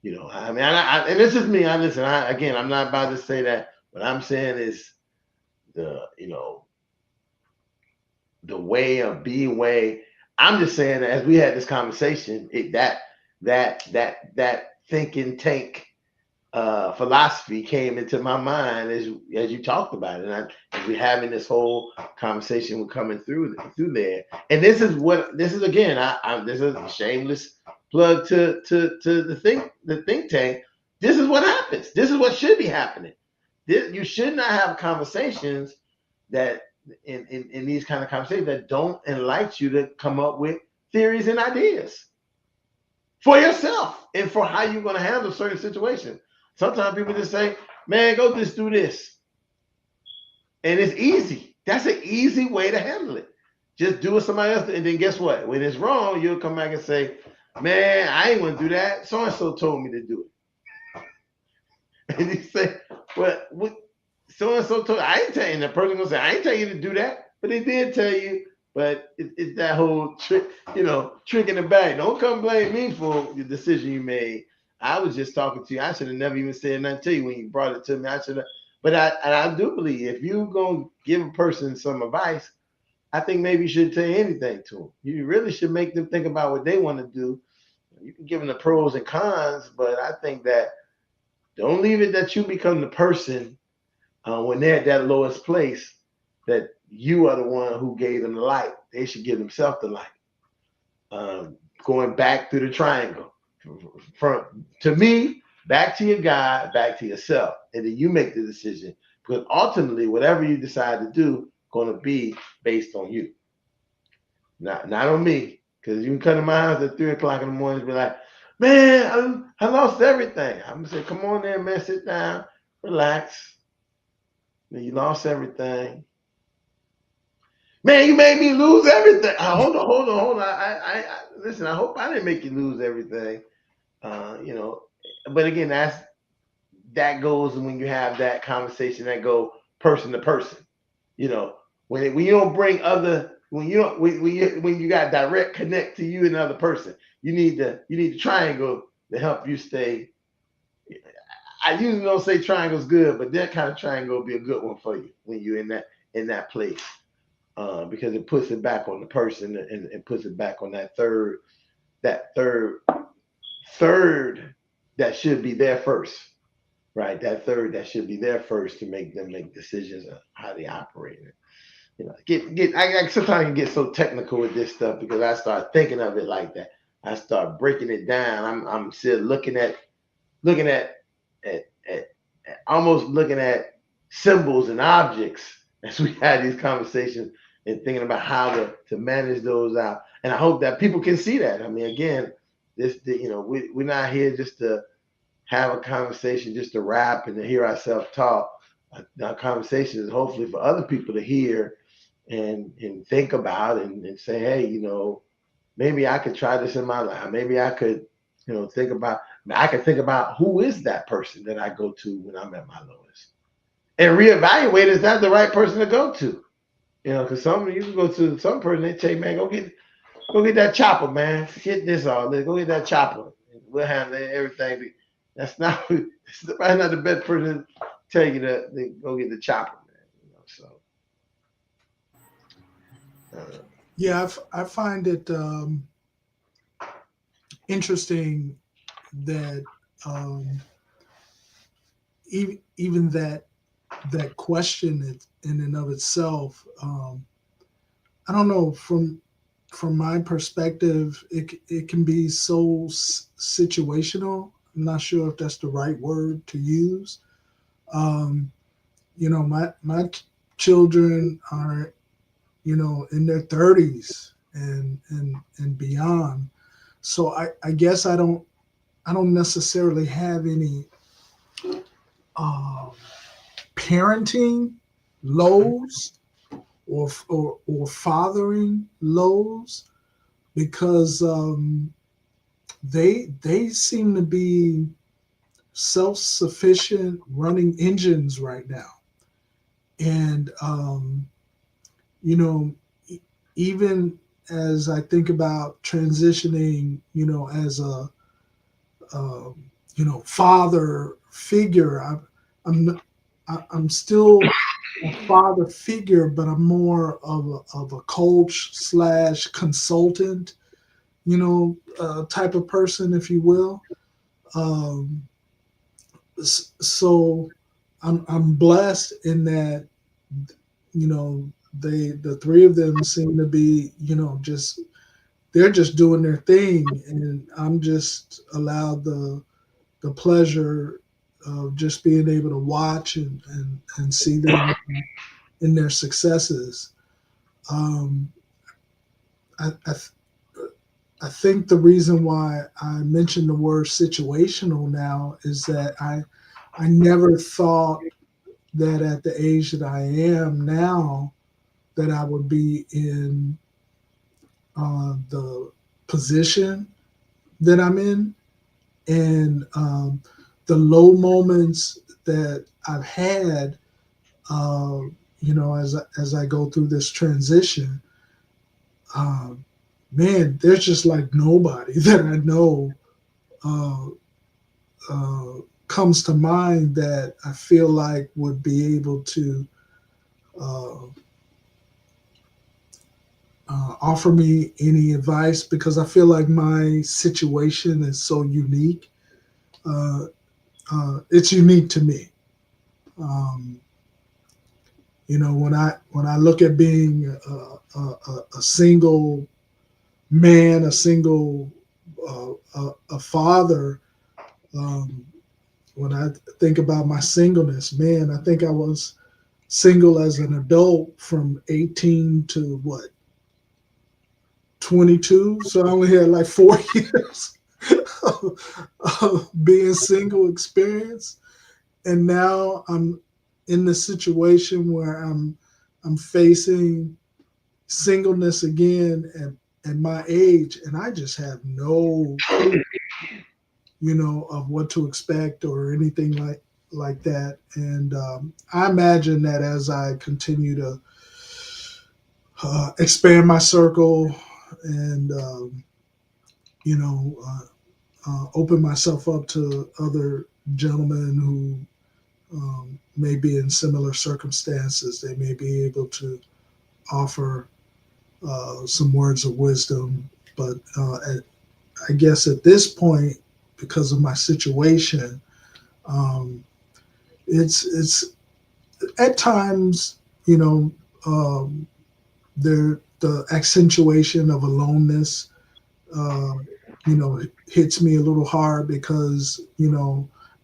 I mean, and this is me. Again, I'm not about to say that. What I'm saying is the way of being way. I'm just saying that as we had this conversation, that thinking tank philosophy came into my mind as you talked about it, and as we're having this whole conversation, we're coming through there. And this is again, this is a shameless plug to the think tank. This is what happens. This is what should be happening. You should not have conversations that in these kind of conversations that don't enlighten you to come up with theories and ideas. for yourself and for how you're going to handle certain situations. Sometimes people just say, man, go just do this. And it's easy. That's an easy way to handle it. Just do what somebody else did. And then guess what? When it's wrong, you'll come back and say, man, I ain't going to do that. So-and-so told me to do it. And you say, what so-and-so told, I ain't telling you. The person going to say, I ain't telling you to do that. But they did tell you. But it's that whole trick, trick in the bag. Don't come blame me for the decision you made. I was just talking to you. I should have never even said nothing to you when you brought it to me. I should have. But I do believe if you're going to give a person some advice, I think maybe you should tell anything to them. You really should make them think about what they want to do. You can give them the pros and cons, but I think that don't leave it that you become the person when they're at that lowest place that you are the one who gave them the light. They should give themselves the light. Going back through the triangle. To me, back to your God, back to yourself. And then you make the decision. Because ultimately, whatever you decide to do, going to be based on you. Not on me. Because you can come to my house at 3 o'clock in the morning and be like, man, I lost everything. I'm going to say, come on in, man, sit down, relax. You lost everything. Man, you made me lose everything. Hold on. I listen. I hope I didn't make you lose everything. But again, that goes when you have that conversation that go person to person. When you don't bring other, when you got direct connect to you and another person, you need the triangle to help you stay. I usually don't say triangle's good, but that kind of triangle will be a good one for you when you're in that place. Because it puts it back on the person and puts it back on that third that should be there first, right? That third that should be there first to make them make decisions on how they operate. I sometimes get so technical with this stuff because I start thinking of it like that. I start breaking it down. I'm still looking at almost looking at symbols and objects as we had these conversations and thinking about how to manage those out. And I hope that people can see that. I mean, again, we're not here just to have a conversation, just to rap and to hear ourselves talk. Our conversation is hopefully for other people to hear and think about and say, hey, maybe I could try this in my life. Maybe I could, think about who is that person that I go to when I'm at my lowest. And reevaluate, is that the right person to go to? Because you can go to some person, they say, man, go get that chopper, man. Get this all. Go get that chopper. We'll handle everything. That's probably not the best person to tell you to go get the chopper, man. Yeah, I find it interesting that even that question in and of itself, I don't know, from my perspective, it can be so situational. I'm not sure if that's the right word to use. My children are, in their 30s and beyond. So I guess I don't necessarily have any parenting lows or fathering lows because they seem to be self-sufficient running engines right now. And even as I think about transitioning, as a father figure, I'm still a father figure, but I'm more of a coach / consultant, type of person, if you will. So I'm blessed in that, the three of them seem to be, they're just doing their thing, and I'm just allowed the pleasure of just being able to watch and see them in their successes. I I think the reason why I mentioned the word situational now is that I never thought that at the age that I am now that I would be in the position that I'm in, and the low moments that I've had, uh, as I go through this transition, um, man, there's just like nobody that I know uh, comes to mind that I feel like would be able to uh, offer me any advice, because I feel like my situation is so unique. Uh, it's unique to me. Um, when I look at being a single man, a single a father, um, when I think about my singleness, man, I think I was single as an adult from 18 to what, 22. So I only had like 4 years of being single experience. And now I'm in the situation where I'm facing singleness again at my age, and I just have no clue, of what to expect or anything like that. And I imagine that as I continue to expand my circle and open myself up to other gentlemen who may be in similar circumstances, they may be able to offer some words of wisdom. But I guess at this point, because of my situation, um, it's at times, um, the accentuation of aloneness, uh, hits me a little hard because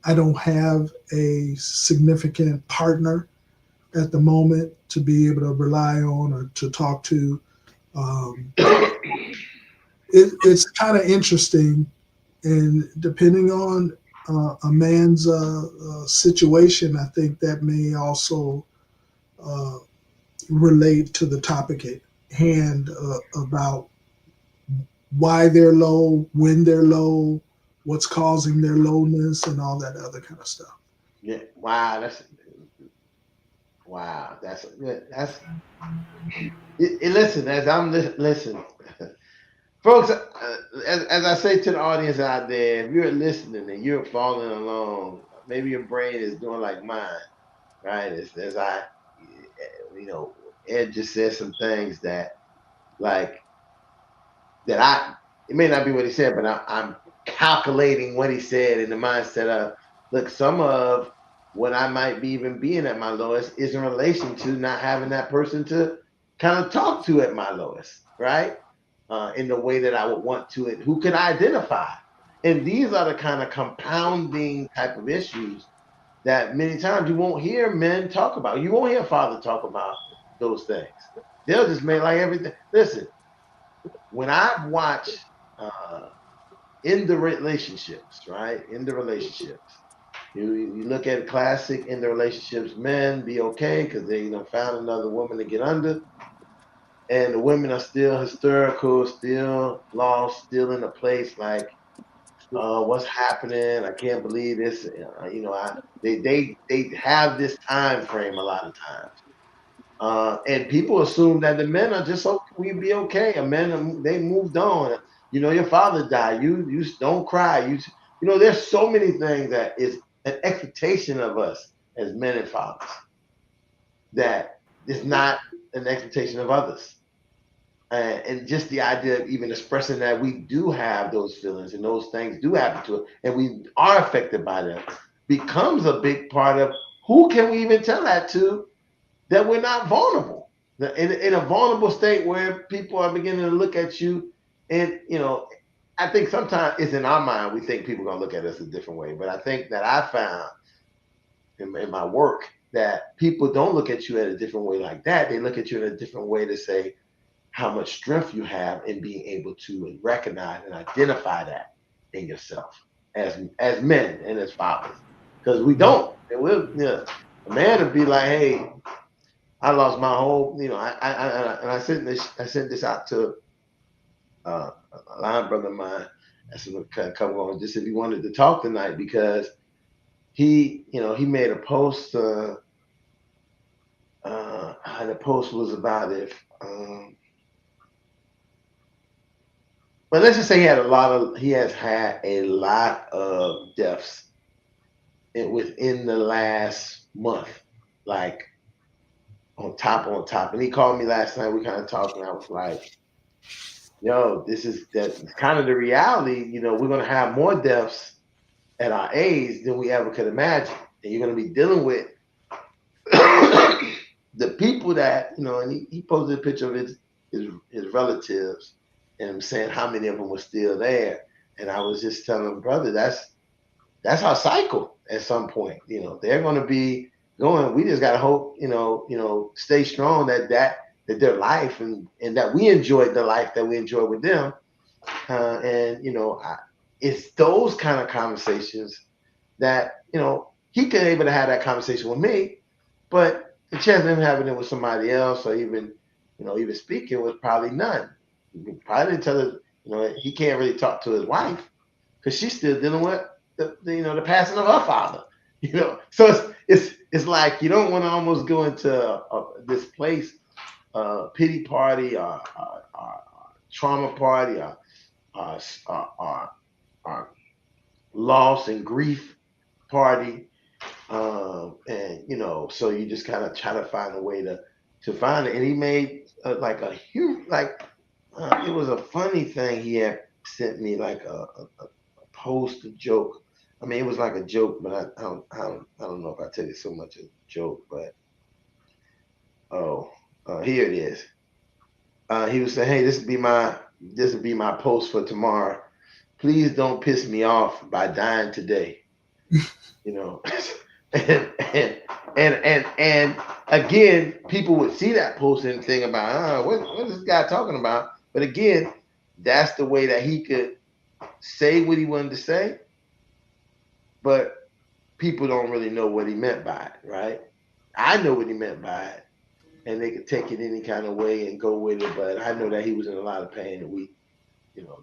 I don't have a significant partner at the moment to be able to rely on or to talk to. Um, it's kind of interesting, and depending on a man's situation, I think that may also uh, relate to the topic at hand, about why they're low, when they're low, what's causing their lowness, and all that other kind of stuff. Yeah. Wow. That's. Listen, as I'm listen, folks. As I say to the audience out there, if you're listening and you're following along, maybe your brain is doing like mine, right? As I, Ed just said some things that like that I. It may not be what he said, but I'm calculating what he said in the mindset of, look, some of what I might be even being at my lowest is in relation to not having that person to kind of talk to at my lowest, right? In the way that I would want to, and who could identify. And these are the kind of compounding type of issues that many times you won't hear men talk about. You won't hear father talk about those things. They'll just make like everything. Listen, when I've watched uh, in the relationships, right? In the relationships, you look at classic in the relationships, men be okay because they found another woman to get under, and the women are still hysterical, still lost, still in a place like, what's happening? I can't believe this. They have this time frame a lot of times. And people assume that the men are just okay. We be okay. A men, they moved on. Your father died. You don't cry. There's so many things that is an expectation of us as men and fathers that is not an expectation of others. And just the idea of even expressing that we do have those feelings and those things do happen to us, and we are affected by them, becomes a big part of who can we even tell that to, that we're not vulnerable in a vulnerable state where people are beginning to look at you. And I think sometimes it's in our mind, we think people are going to look at us a different way, but I think that I found in my work that people don't look at you at a different way like that. They look at you in a different way to say, how much strength you have in being able to recognize and identify that in yourself as men and as fathers, because we don't. And we'll, a man would be like, hey, I lost my whole, and I sent this out to a line brother of mine. That's gonna come on, just if he wanted to talk tonight, because he made a post. And the post was about if, but let's just say he has had a lot of deaths within the last month, like on top. And he called me last night. We kind of talked, and I was like, "Yo, that's kind of the reality. We're gonna have more deaths at our age than we ever could imagine, and you're gonna be dealing with the people that And he posted a picture of his relatives, and saying how many of them were still there. And I was just telling him, brother, that's our cycle. At some point, they're going to be going. We just got to hope, stay strong that their life and that we enjoyed the life that we enjoy with them. It's those kind of conversations that he could able to have that conversation with me, but the chance of him having it with somebody else, or even speaking, was probably none. He probably didn't tell her, he can't really talk to his wife because she's still dealing with the passing of her father. So it's like you don't want to almost go into this place, pity party or trauma party or loss and grief party, and so you just kind of try to find a way to find it. And he made like a huge, like it was a funny thing. He had sent me like a post, a joke. I mean, it was like a joke, but I don't know if I tell you so much a joke, but here it is. He was saying, "Hey, this would be my post for tomorrow. Please don't piss me off by dying today." and again, people would see that post and think about, what is this guy talking about? But again, that's the way that he could say what he wanted to say, but people don't really know what he meant by it, right? I know what he meant by it, and they could take it any kind of way and go with it, but I know that he was in a lot of pain, and we,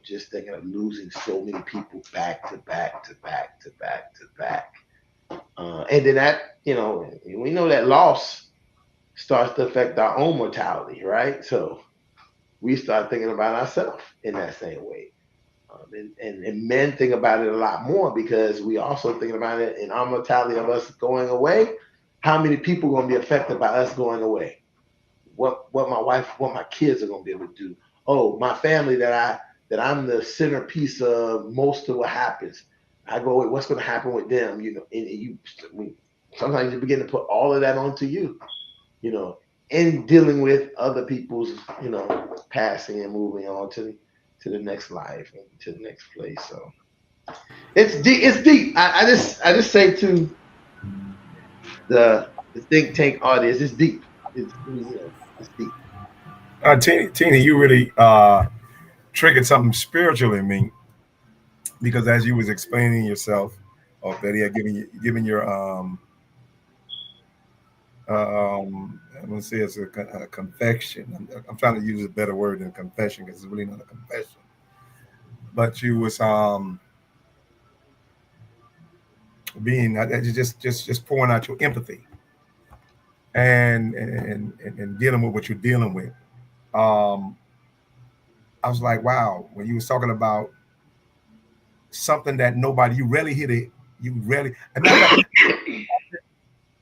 just thinking of losing so many people back to back to back to back to back. And then that, we know that loss starts to affect our own mortality, right? So we start thinking about ourselves in that same way. And men think about it a lot more, because we also thinking about it in our mortality of us going away. How many people are going to be affected by us going away? What my wife, what my kids are going to be able to do? Oh, my family that I'm the centerpiece of most of what happens. I go, what's going to happen with them? Sometimes you begin to put all of that onto you, in dealing with other people's, passing and moving on to the next life and to the next place. So it's deep. It's deep. I just say to the think tank audience, it's deep. It's deep. Tina, you really triggered something spiritual in me, because as you was explaining yourself, or that he had given your I'm gonna say it's a confession. I'm trying to use a better word than confession, because it's really not a confession. But you was being just pouring out your empathy and dealing with what you're dealing with. Um, I was like, wow, when you was talking about something that nobody, you rarely hear it, you rarely, as a matter of fact,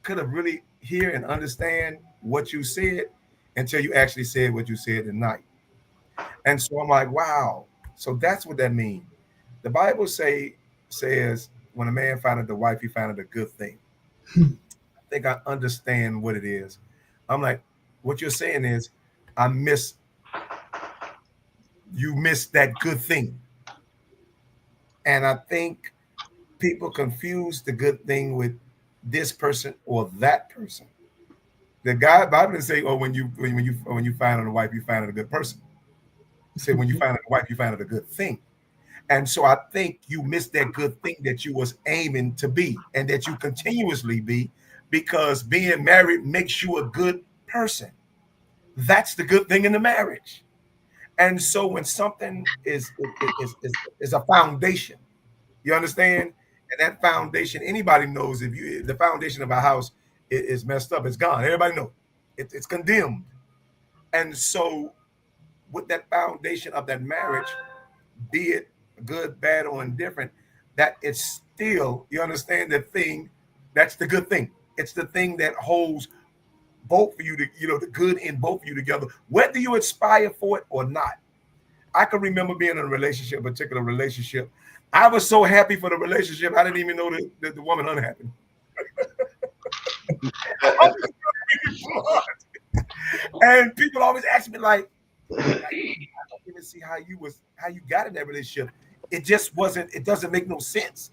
could have really hear and understand what you said until you actually said what you said tonight. And so I'm like, wow. So that's what that means. The Bible says when a man findeth the wife, he findeth a good thing. I think I understand what it is. I'm like, what you're saying is, I miss you miss that good thing. And I think people confuse the good thing with this person or that person. The God Bible didn't say, "Oh, when you find a wife, you find it a good person." It said, "When you find a wife, you find it a good thing." And so I think you missed that good thing that you was aiming to be, and that you continuously be, because being married makes you a good person. That's the good thing in the marriage. And so when something is a foundation, you understand, and that foundation, anybody knows if the foundation of a house is messed up, it's gone. Everybody knows it's condemned. And so with that foundation of that marriage, be it good, bad, or indifferent, that it's still, you understand, the thing that's the good thing. It's the thing that holds both of you to, the good in both of you together, whether you aspire for it or not. I can remember being in a relationship, a particular relationship. I was so happy for the relationship, I didn't even know that the woman unhappy. And people always ask me like, I don't even see how you got in that relationship. It just wasn't. It doesn't make no sense.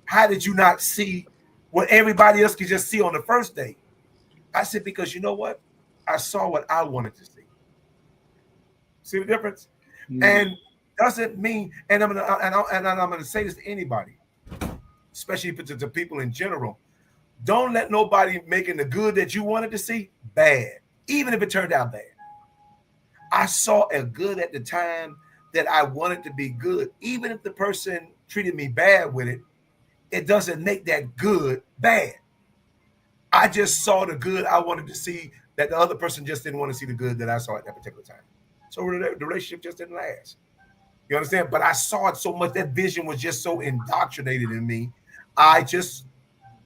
How did you not see what everybody else could just see on the first day? I said, because you know what? I saw what I wanted to see. See the difference? And doesn't mean, and I'm gonna say this to anybody, especially to people in general. Don't let nobody making the good that you wanted to see bad, even if it turned out bad. I saw a good at the time that I wanted to be good, even if the person treated me bad with it. It doesn't make that good bad. I just saw the good I wanted to see that the other person just didn't want to see the good that I saw at that particular time. So the relationship just didn't last. You understand? But I saw it so much. That vision was just so indoctrinated in me. I just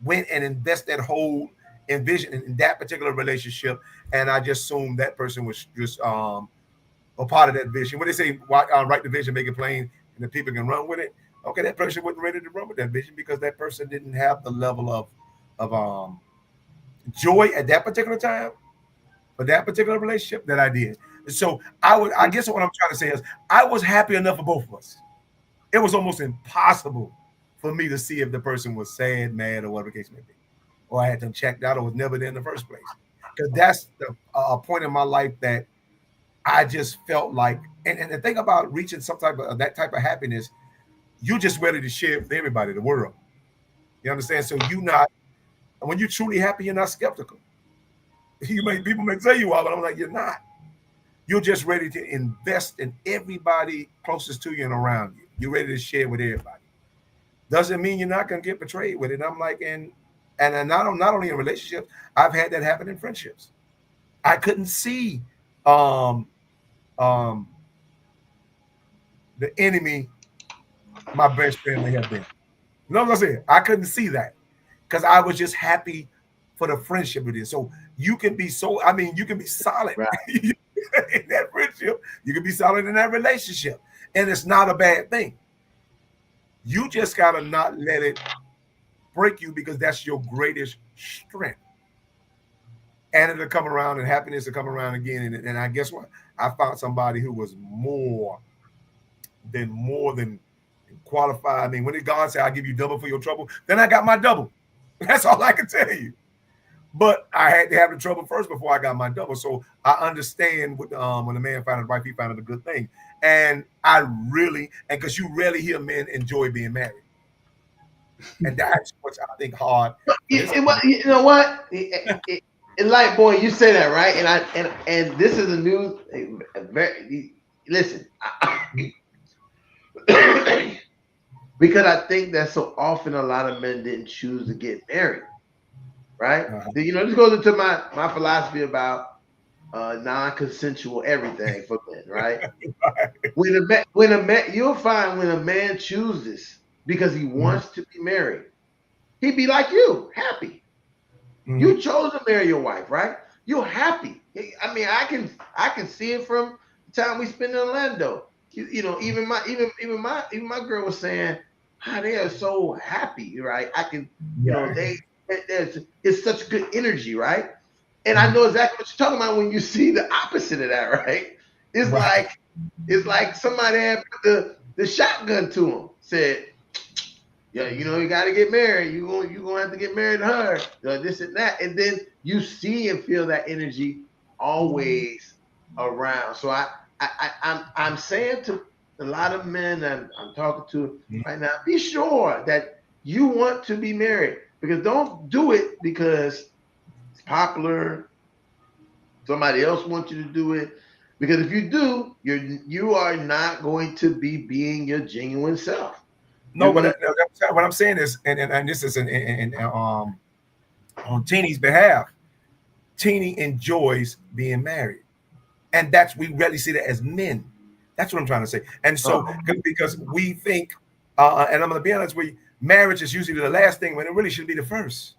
went and invested that whole envision in that particular relationship, and I just assumed that person was just a part of that vision. When they say write the vision, make it plain, and the people can run with it. Okay, that person wasn't ready to run with that vision because that person didn't have the level of joy at that particular time for that particular relationship that I did. So I guess what I'm trying to say is I was happy enough for both of us. It was almost impossible for me to see if the person was sad, mad, or whatever the case may be, or I had them checked out or was never there in the first place. Because that's the point in my life that I just felt like, and the thing about reaching some type of that type of happiness, you just ready to share it with everybody, the world. You understand? So when you're truly happy, you're not skeptical. People may say you are, but I'm like, you're not. You're just ready to invest in everybody closest to you and around you. You're ready to share with everybody. Doesn't mean you're not gonna get betrayed with it. I'm like, and not only in relationships, I've had that happen in friendships. I couldn't see um um the enemy my best friend may have been. You know what I'm saying? I couldn't see that because I was just happy for the friendship it is. So you can be you can be solid Right. in that friendship. You can be solid in that relationship. And it's not a bad thing. You just gotta not let it break you because that's your greatest strength. And it'll come around and happiness will come around again. And I guess what? I found somebody who was more than qualified. I mean, when did God say, I'll give you double for your trouble? Then I got my double. That's all I can tell you. But I had to have the trouble first before I got my double. So I understand when a man found it right, he found it a good thing. And because you rarely hear men enjoy being married. And that's what's, I think, hard. You know what? Light boy, you say that right, and this is a new. Listen, because I think that so often a lot of men didn't choose to get married, right? This goes into my philosophy about non-consensual everything for men, right? When a man, you'll find when a man chooses because he wants to be married, he'd be like you, happy. You chose to marry your wife, right? You're happy. I mean, I can see it from the time we spent in Orlando. Even my girl was saying, they are so happy, right? I can, it's such good energy, right? And I know exactly what you're talking about when you see the opposite of that, right? It's like somebody had put the shotgun to him, said, Yeah, you got to get married. You gonna have to get married to her. This and that, and then you see and feel that energy always around. So I'm saying to a lot of men that I'm talking to right now, be sure that you want to be married, because don't do it because it's popular. Somebody else wants you to do it. Because if you do, you are not going to be being your genuine self. No, You're but gonna what I'm saying is, and this is on Teeny's behalf. Teeny enjoys being married, and that's we rarely see that as men. That's what I'm trying to say. And so because we think, and I'm going to be honest with you, marriage is usually the last thing when it really should be the first.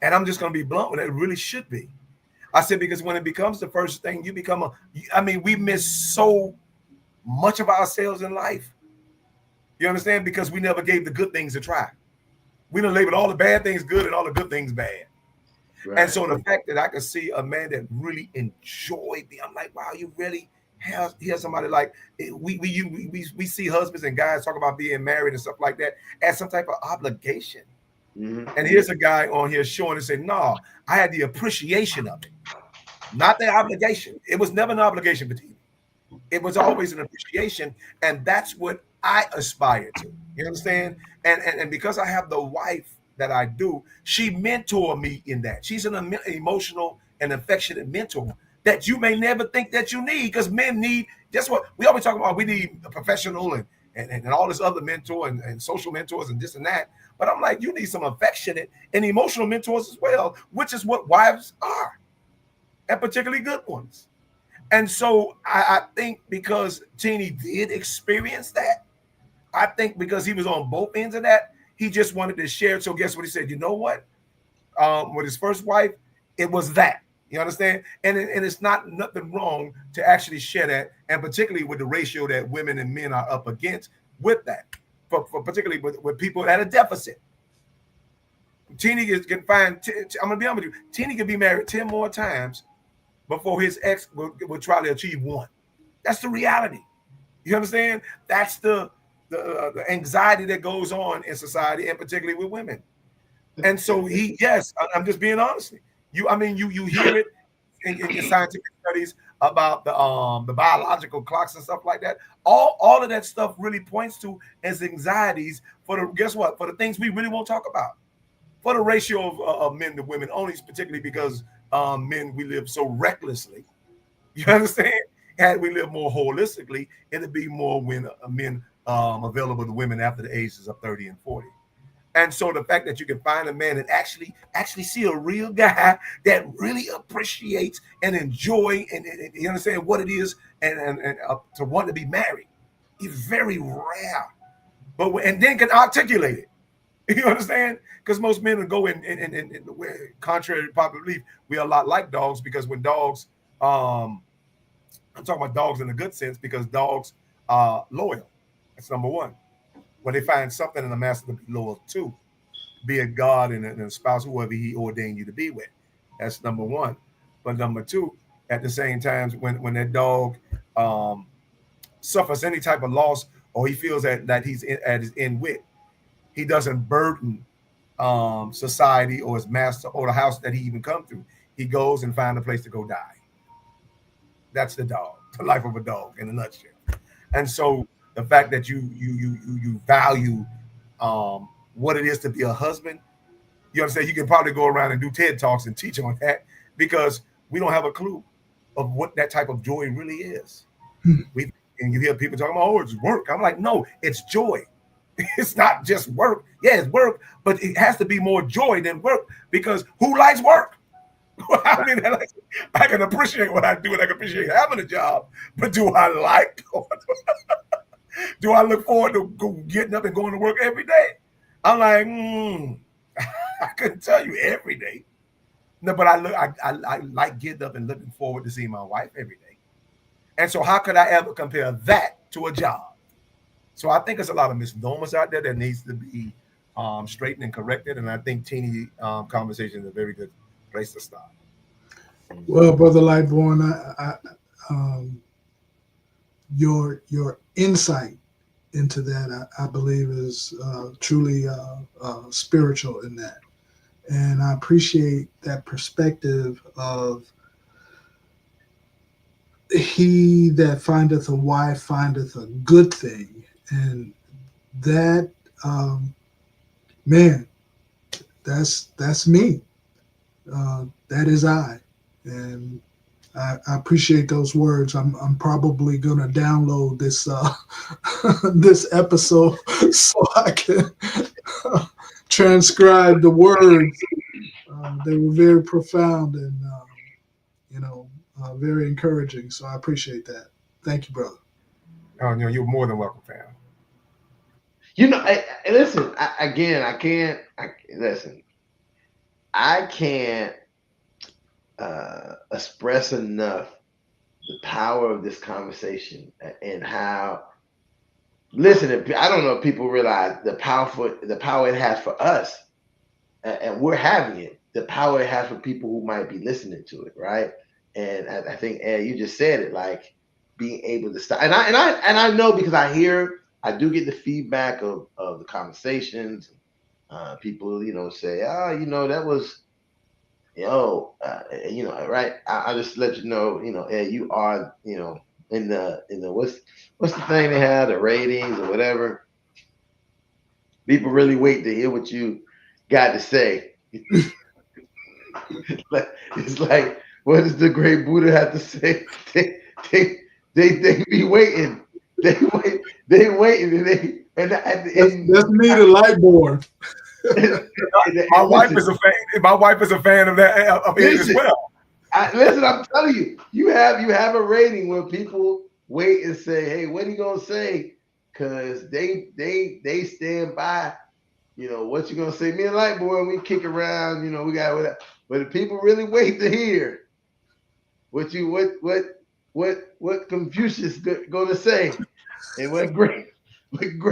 And I'm just going to be blunt with it. It really should be. I said because when it becomes the first thing, you become we miss so much of ourselves in life. You understand? Because we never gave the good things a try. We don't label all the bad things good and all the good things bad. right. And so the fact that I could see a man that really enjoyed me, I'm like, wow, you really hear somebody like we see husbands and guys talk about being married and stuff like that as some type of obligation. Mm-hmm. And here's a guy on here showing and saying, no, I had the appreciation of it, not the obligation. It was never an obligation for TV. It was always an appreciation, and that's what I aspire to. You understand? And because I have the wife that I do, she mentored me in that. She's an emotional and affectionate mentor that you may never think that you need, because men need. That's what we always talk about. We need a professional and all this other mentor and social mentors and this and that. But I'm like, you need some affectionate and emotional mentors as well, which is what wives are, and particularly good ones. And so I think because Teeny did experience that, I think because he was on both ends of that, he just wanted to share it. So guess what he said? You know what? With his first wife, it was that. You understand? And it's not nothing wrong to actually share that, and particularly with the ratio that women and men are up against with that, for particularly with people at a deficit. Teeny can find. I'm gonna be honest with you. Teeny can be married 10 more times before his ex will try to achieve one. That's the reality. You understand? That's the anxiety that goes on in society, and particularly with women. And so yes, I'm just being honest. You hear it in scientific studies about the biological clocks and stuff like that. All of that stuff really points to as anxieties for the guess what, for the things we really won't talk about, for the ratio of men to women, only particularly because men we live so recklessly. You understand? Had we live more holistically, it'd be more when men available to women after the ages of 30 and 40. And so the fact that you can find a man and actually see a real guy that really appreciates and enjoy and you understand what it is and to want to be married is very rare. But and then can articulate it. You understand? Because most men will go in contrary to popular belief, we are a lot like dogs, because when dogs, I'm talking about dogs in a good sense, because dogs are loyal. That's number one. When they find something in the master to be loyal to, be it God and a spouse, whoever he ordained you to be with. That's number one. But number two, at the same time, when that dog suffers any type of loss, or he feels that he's at his end with, he doesn't burden society or his master or the house that he even come through. He goes and find a place to go die. That's the dog, the life of a dog in a nutshell. And so the fact that you value what it is to be a husband, you understand, you can probably go around and do TED Talks and teach on that, because we don't have a clue of what that type of joy really is. And you hear people talking about, oh, it's work. I'm like, no, it's joy. It's not just work. Yeah, it's work, but it has to be more joy than work, because who likes work? I mean, I can appreciate what I do and I can appreciate having a job, but do I like going do I look forward to getting up and going to work every day? I'm like, I couldn't tell you every day. No, but I like getting up and looking forward to seeing my wife every day. And so how could I ever compare that to a job? So I think there's a lot of misnomers out there that needs to be straightened and corrected. And I think teeny conversation is a very good place to start. Well, Brother Lightborn, your insight into that, I believe is truly spiritual in that. And I appreciate that perspective of he that findeth a wife findeth a good thing. And that, um, man, that's me. That is I. And I appreciate those words. I'm probably gonna download this this episode so I can transcribe the words. They were very profound and you know very encouraging. So I appreciate that. Thank you, brother. You're more than welcome, fam. Listen. Again, I can't. Listen. I can't express enough the power of this conversation and how. Listen, I don't know if people realize the power it has for us, and we're having it. The power it has for people who might be listening to it, right? And I think, Ed, you just said it, like being able to stop. And I know because I do get the feedback of the conversations. People, say, oh, that was, right. I just let you know, Ed, you are, in the what's the thing they have, the ratings or whatever. People really wait to hear what you got to say. It's like, what does the great Buddha have to say? They, they be waiting. They waiting, That's me, the light board. My wife is a fan. My wife is a fan of that of it as well. Listen, I'm telling you, you have a rating where people wait and say, "Hey, what are you gonna say?" Because they stand by. What you gonna say? Me and Light Boy, we kick around. We got whatever. But if people really wait to hear what Confucius gonna say, and what great. And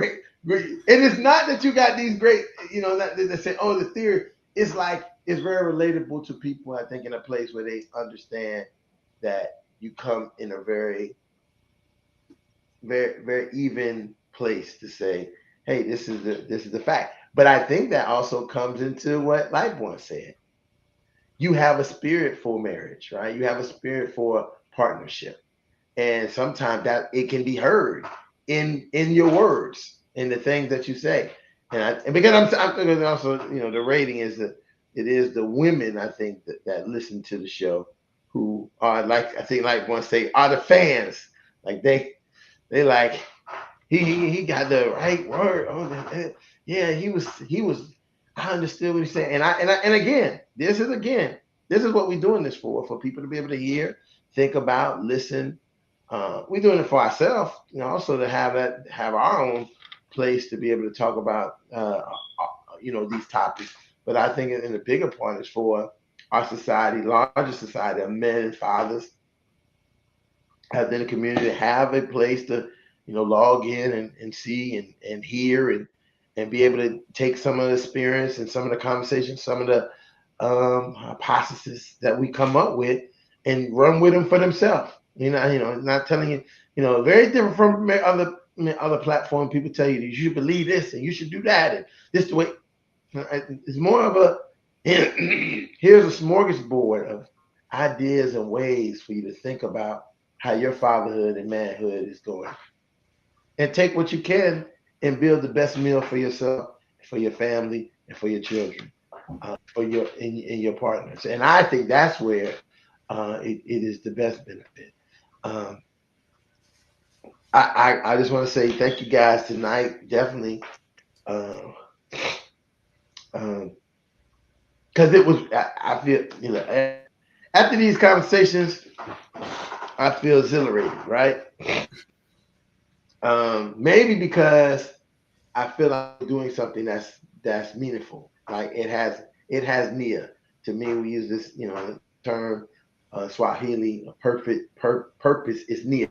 it's not that you got these great, not they say, oh, the theory. It's like it's very relatable to people. I think in a place where they understand that you come in a very, very, very even place to say, hey, this is the fact. But I think that also comes into what Lightborn said. You have a spirit for marriage, right? You have a spirit for partnership, and sometimes that it can be heard in your words, in the things that you say. And because I'm thinking also, the rating is that it is the women I think that listen to the show who are like I think like one say are the fans. Like they like he got the right word. Yeah, he was. I understood what he's saying, and again, this is what we're doing this for people to be able to hear, think about, listen. We're doing it for ourselves, also to have our own place to be able to talk about, these topics. But I think in the bigger point is for our society, larger society of men and fathers out in the community to have a place to, log in and see and hear and be able to take some of the experience and some of the conversations, some of the hypotheses that we come up with and run with them for themselves. Not telling you, very different from other platform. People tell you should believe this and you should do that and this the way. It's more of a here's a smorgasbord of ideas and ways for you to think about how your fatherhood and manhood is going, and take what you can and build the best meal for yourself, for your family, and for your children, for your partners. And I think that's where it is the best benefit. Um, I just want to say thank you guys tonight. Definitely, because it was. I feel after these conversations, I feel exhilarated. Right? Maybe because I feel like I'm doing something that's meaningful. Like it has Nia. To me, we use this term Swahili. Purpose is Nia.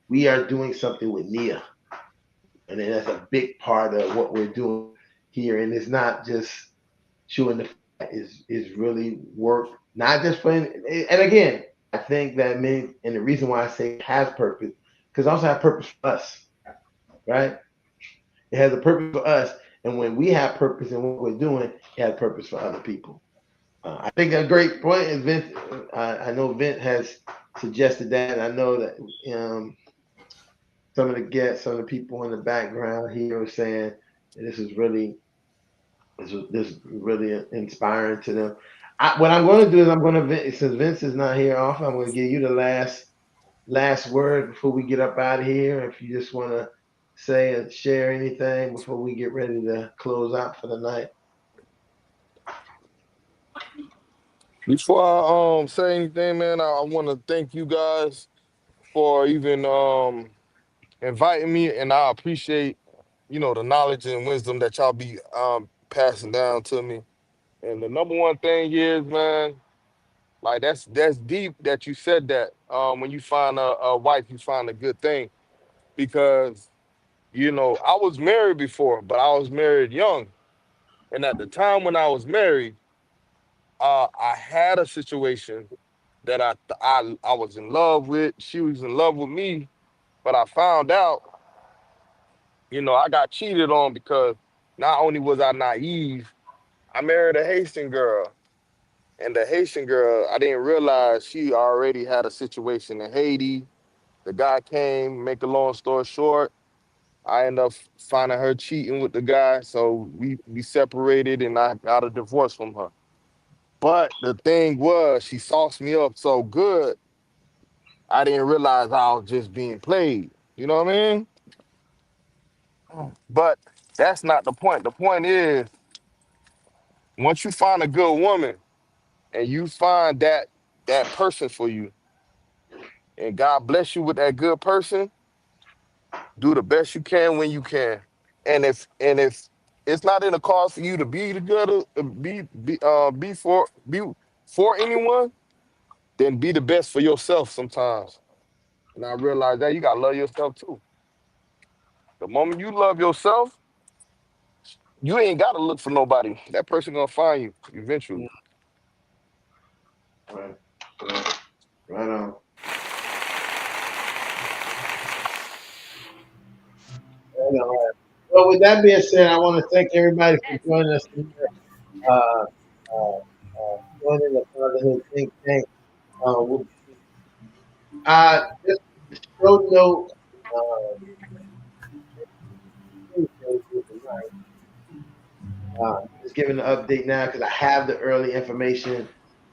We are doing something with Nia, and then that's a big part of what we're doing here. And it's not just chewing the fat. Is really work, not just for. And again, I think that and the reason why I say it has purpose, because also have purpose for us, right? It has a purpose for us, and when we have purpose in what we're doing, it has purpose for other people. I think a great point is Vince. I know Vince has suggested that. And I know that some of the guests, some of the people in the background here were saying that this is really inspiring to them. What I'm going to do is I'm going to, since Vince is not here often, I'm going to give you the last word before we get up out of here. If you just want to say and share anything before we get ready to close out for the night. Before I say anything, man, I want to thank you guys for even inviting me, and I appreciate the knowledge and wisdom that y'all be passing down to me. And the number one thing is, man, like that's deep that you said that. When you find a wife, you find a good thing because I was married before, but I was married young, and at the time when I was married, I had a situation that I was in love with. She was in love with me, but I found out, I got cheated on because not only was I naive, I married a Haitian girl. And the Haitian girl, I didn't realize she already had a situation in Haiti. The guy came, make a long story short, I ended up finding her cheating with the guy. So we separated and I got a divorce from her. But the thing was, she sauced me up so good, I didn't realize I was just being played. You know what I mean? But that's not the point. The point is, once you find a good woman and you find that person for you, and God bless you with that good person, do the best you can when you can. And if it's not in the cards for you to be the good, be for anyone, then be the best for yourself sometimes. And I realize that you gotta love yourself too. The moment you love yourself, you ain't gotta look for nobody. That person gonna find you eventually. Right, right, right on. Right on. Well, with that being said, I want to thank everybody for joining us here, uh, joining the Fatherhood Think Tank. Just show note, uh, just giving the update now because I have the early information.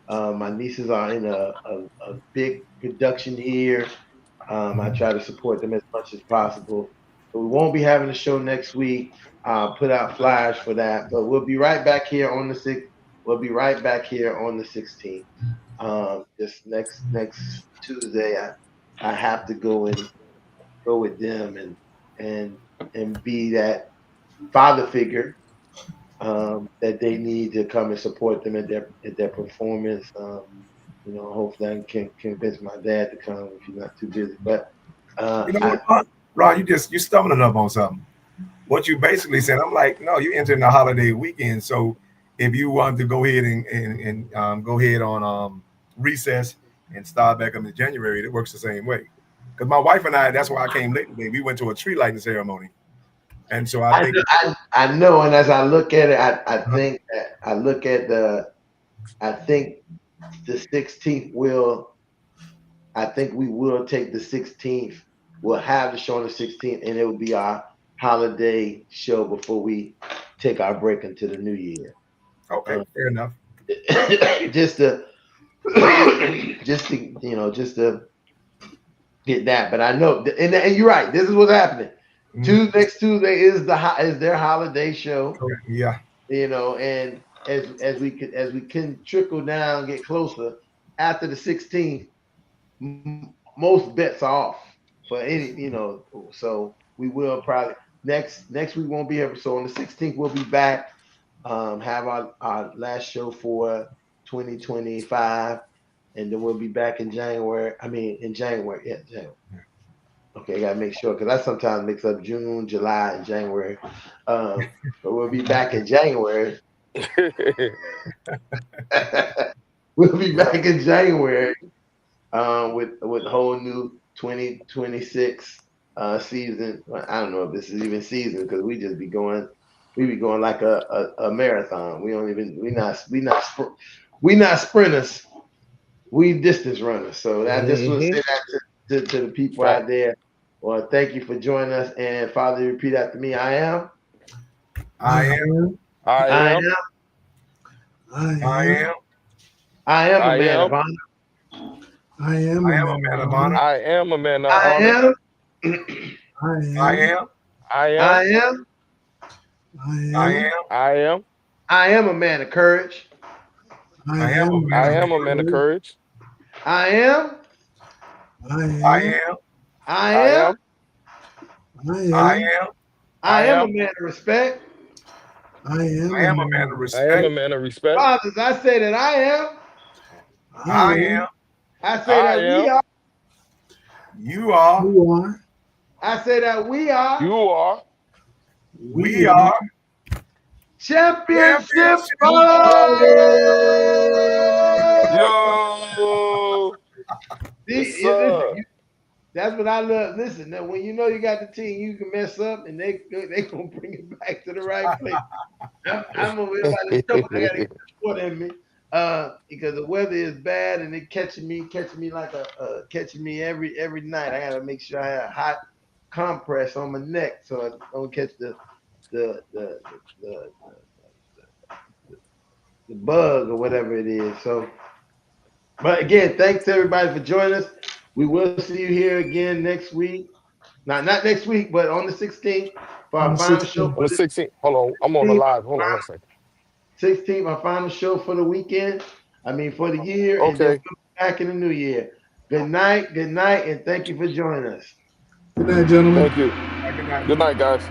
My nieces are in a big production here. I try to support them as much as possible. So we won't be having a show next week. Put out flyers for that, but we'll be right back here on the 6th. We'll be right back here on the 16th. This next Tuesday, I have to go with them and be that father figure that they need to come and support them at their performance. Hopefully I can convince my dad to come if he's not too busy. But You know I what, Ron? You stumbling up on something. What you basically said, I'm like, no, you entering the holiday weekend. So if you want to go ahead and go ahead on recess and start back up in January, it works the same way. Because my wife and I, that's why I came late today. We went to a tree lighting ceremony, and so I I, think, I know, and as I look at it, I uh, think that I look at I think the 16th will. I think we will take the 16th. We'll have the show on the 16th, and it will be our holiday show before we take our break into the new year. okay, Uh, fair enough. just to, just to get that. But I know, and you're right. This is what's happening. Mhm. Next Tuesday is is their holiday show. Correct. Yeah. And as we can trickle down, get closer after the 16th, most bets are off for any, so we will probably next week won't be here. So on the 16th we'll be back, have our last show for 2025, and then we'll be back in January. I mean in January, yeah, January. Okay, I gotta make sure because I sometimes mix up June, July, and January. But we'll be back in January. We'll be back in January with a whole new 2026 season. Well, I don't know if this is even season because we just be going. We be going like a marathon. We don't even. We not sprinters. We distance runners. So I just want to say that to the people Fact. out there. Well, thank you for joining us. And Father, repeat after me. I am. I am. I I am. am. I am. I am a I man am. of honor. I am I am a man of honor. I am a man of I honor. am. I am. I am. I am. I am. I am. I am a man of courage. I am a man I of am a man of courage. I am. I am. I I am. am. I am. I I am a am. man of respect. I am a man of I am a respect. man of respect. Fathers, I say that I am. I am. I say I that we am. are. You are. You are. I say that we are. You are. We are. Championship Championship Yo. Yes, See, listen, sir. that's what I love. Listen, now when you know you got the team, you can mess up and they gonna bring it back to the right place. I'm over here by the choke. I gotta get the sport in me. Because the weather is bad and it catching me like catching me every night. I gotta make sure I have a hot compress on my neck so I don't catch the the the the, the bug or whatever it is. So, but again, thanks to everybody for joining us. We will see you here again next week. Not next week, but on the 16th for On our the final show 16th. for On the the 16th. Hold on. I'm on the 16th. live. Hold on one second. 16th, our final show for the weekend. I mean for the year, and then we'll Okay. be back in the new year. Good night, and thank you for joining us. Good night, gentlemen. Thank you. Good night. Good night, guys.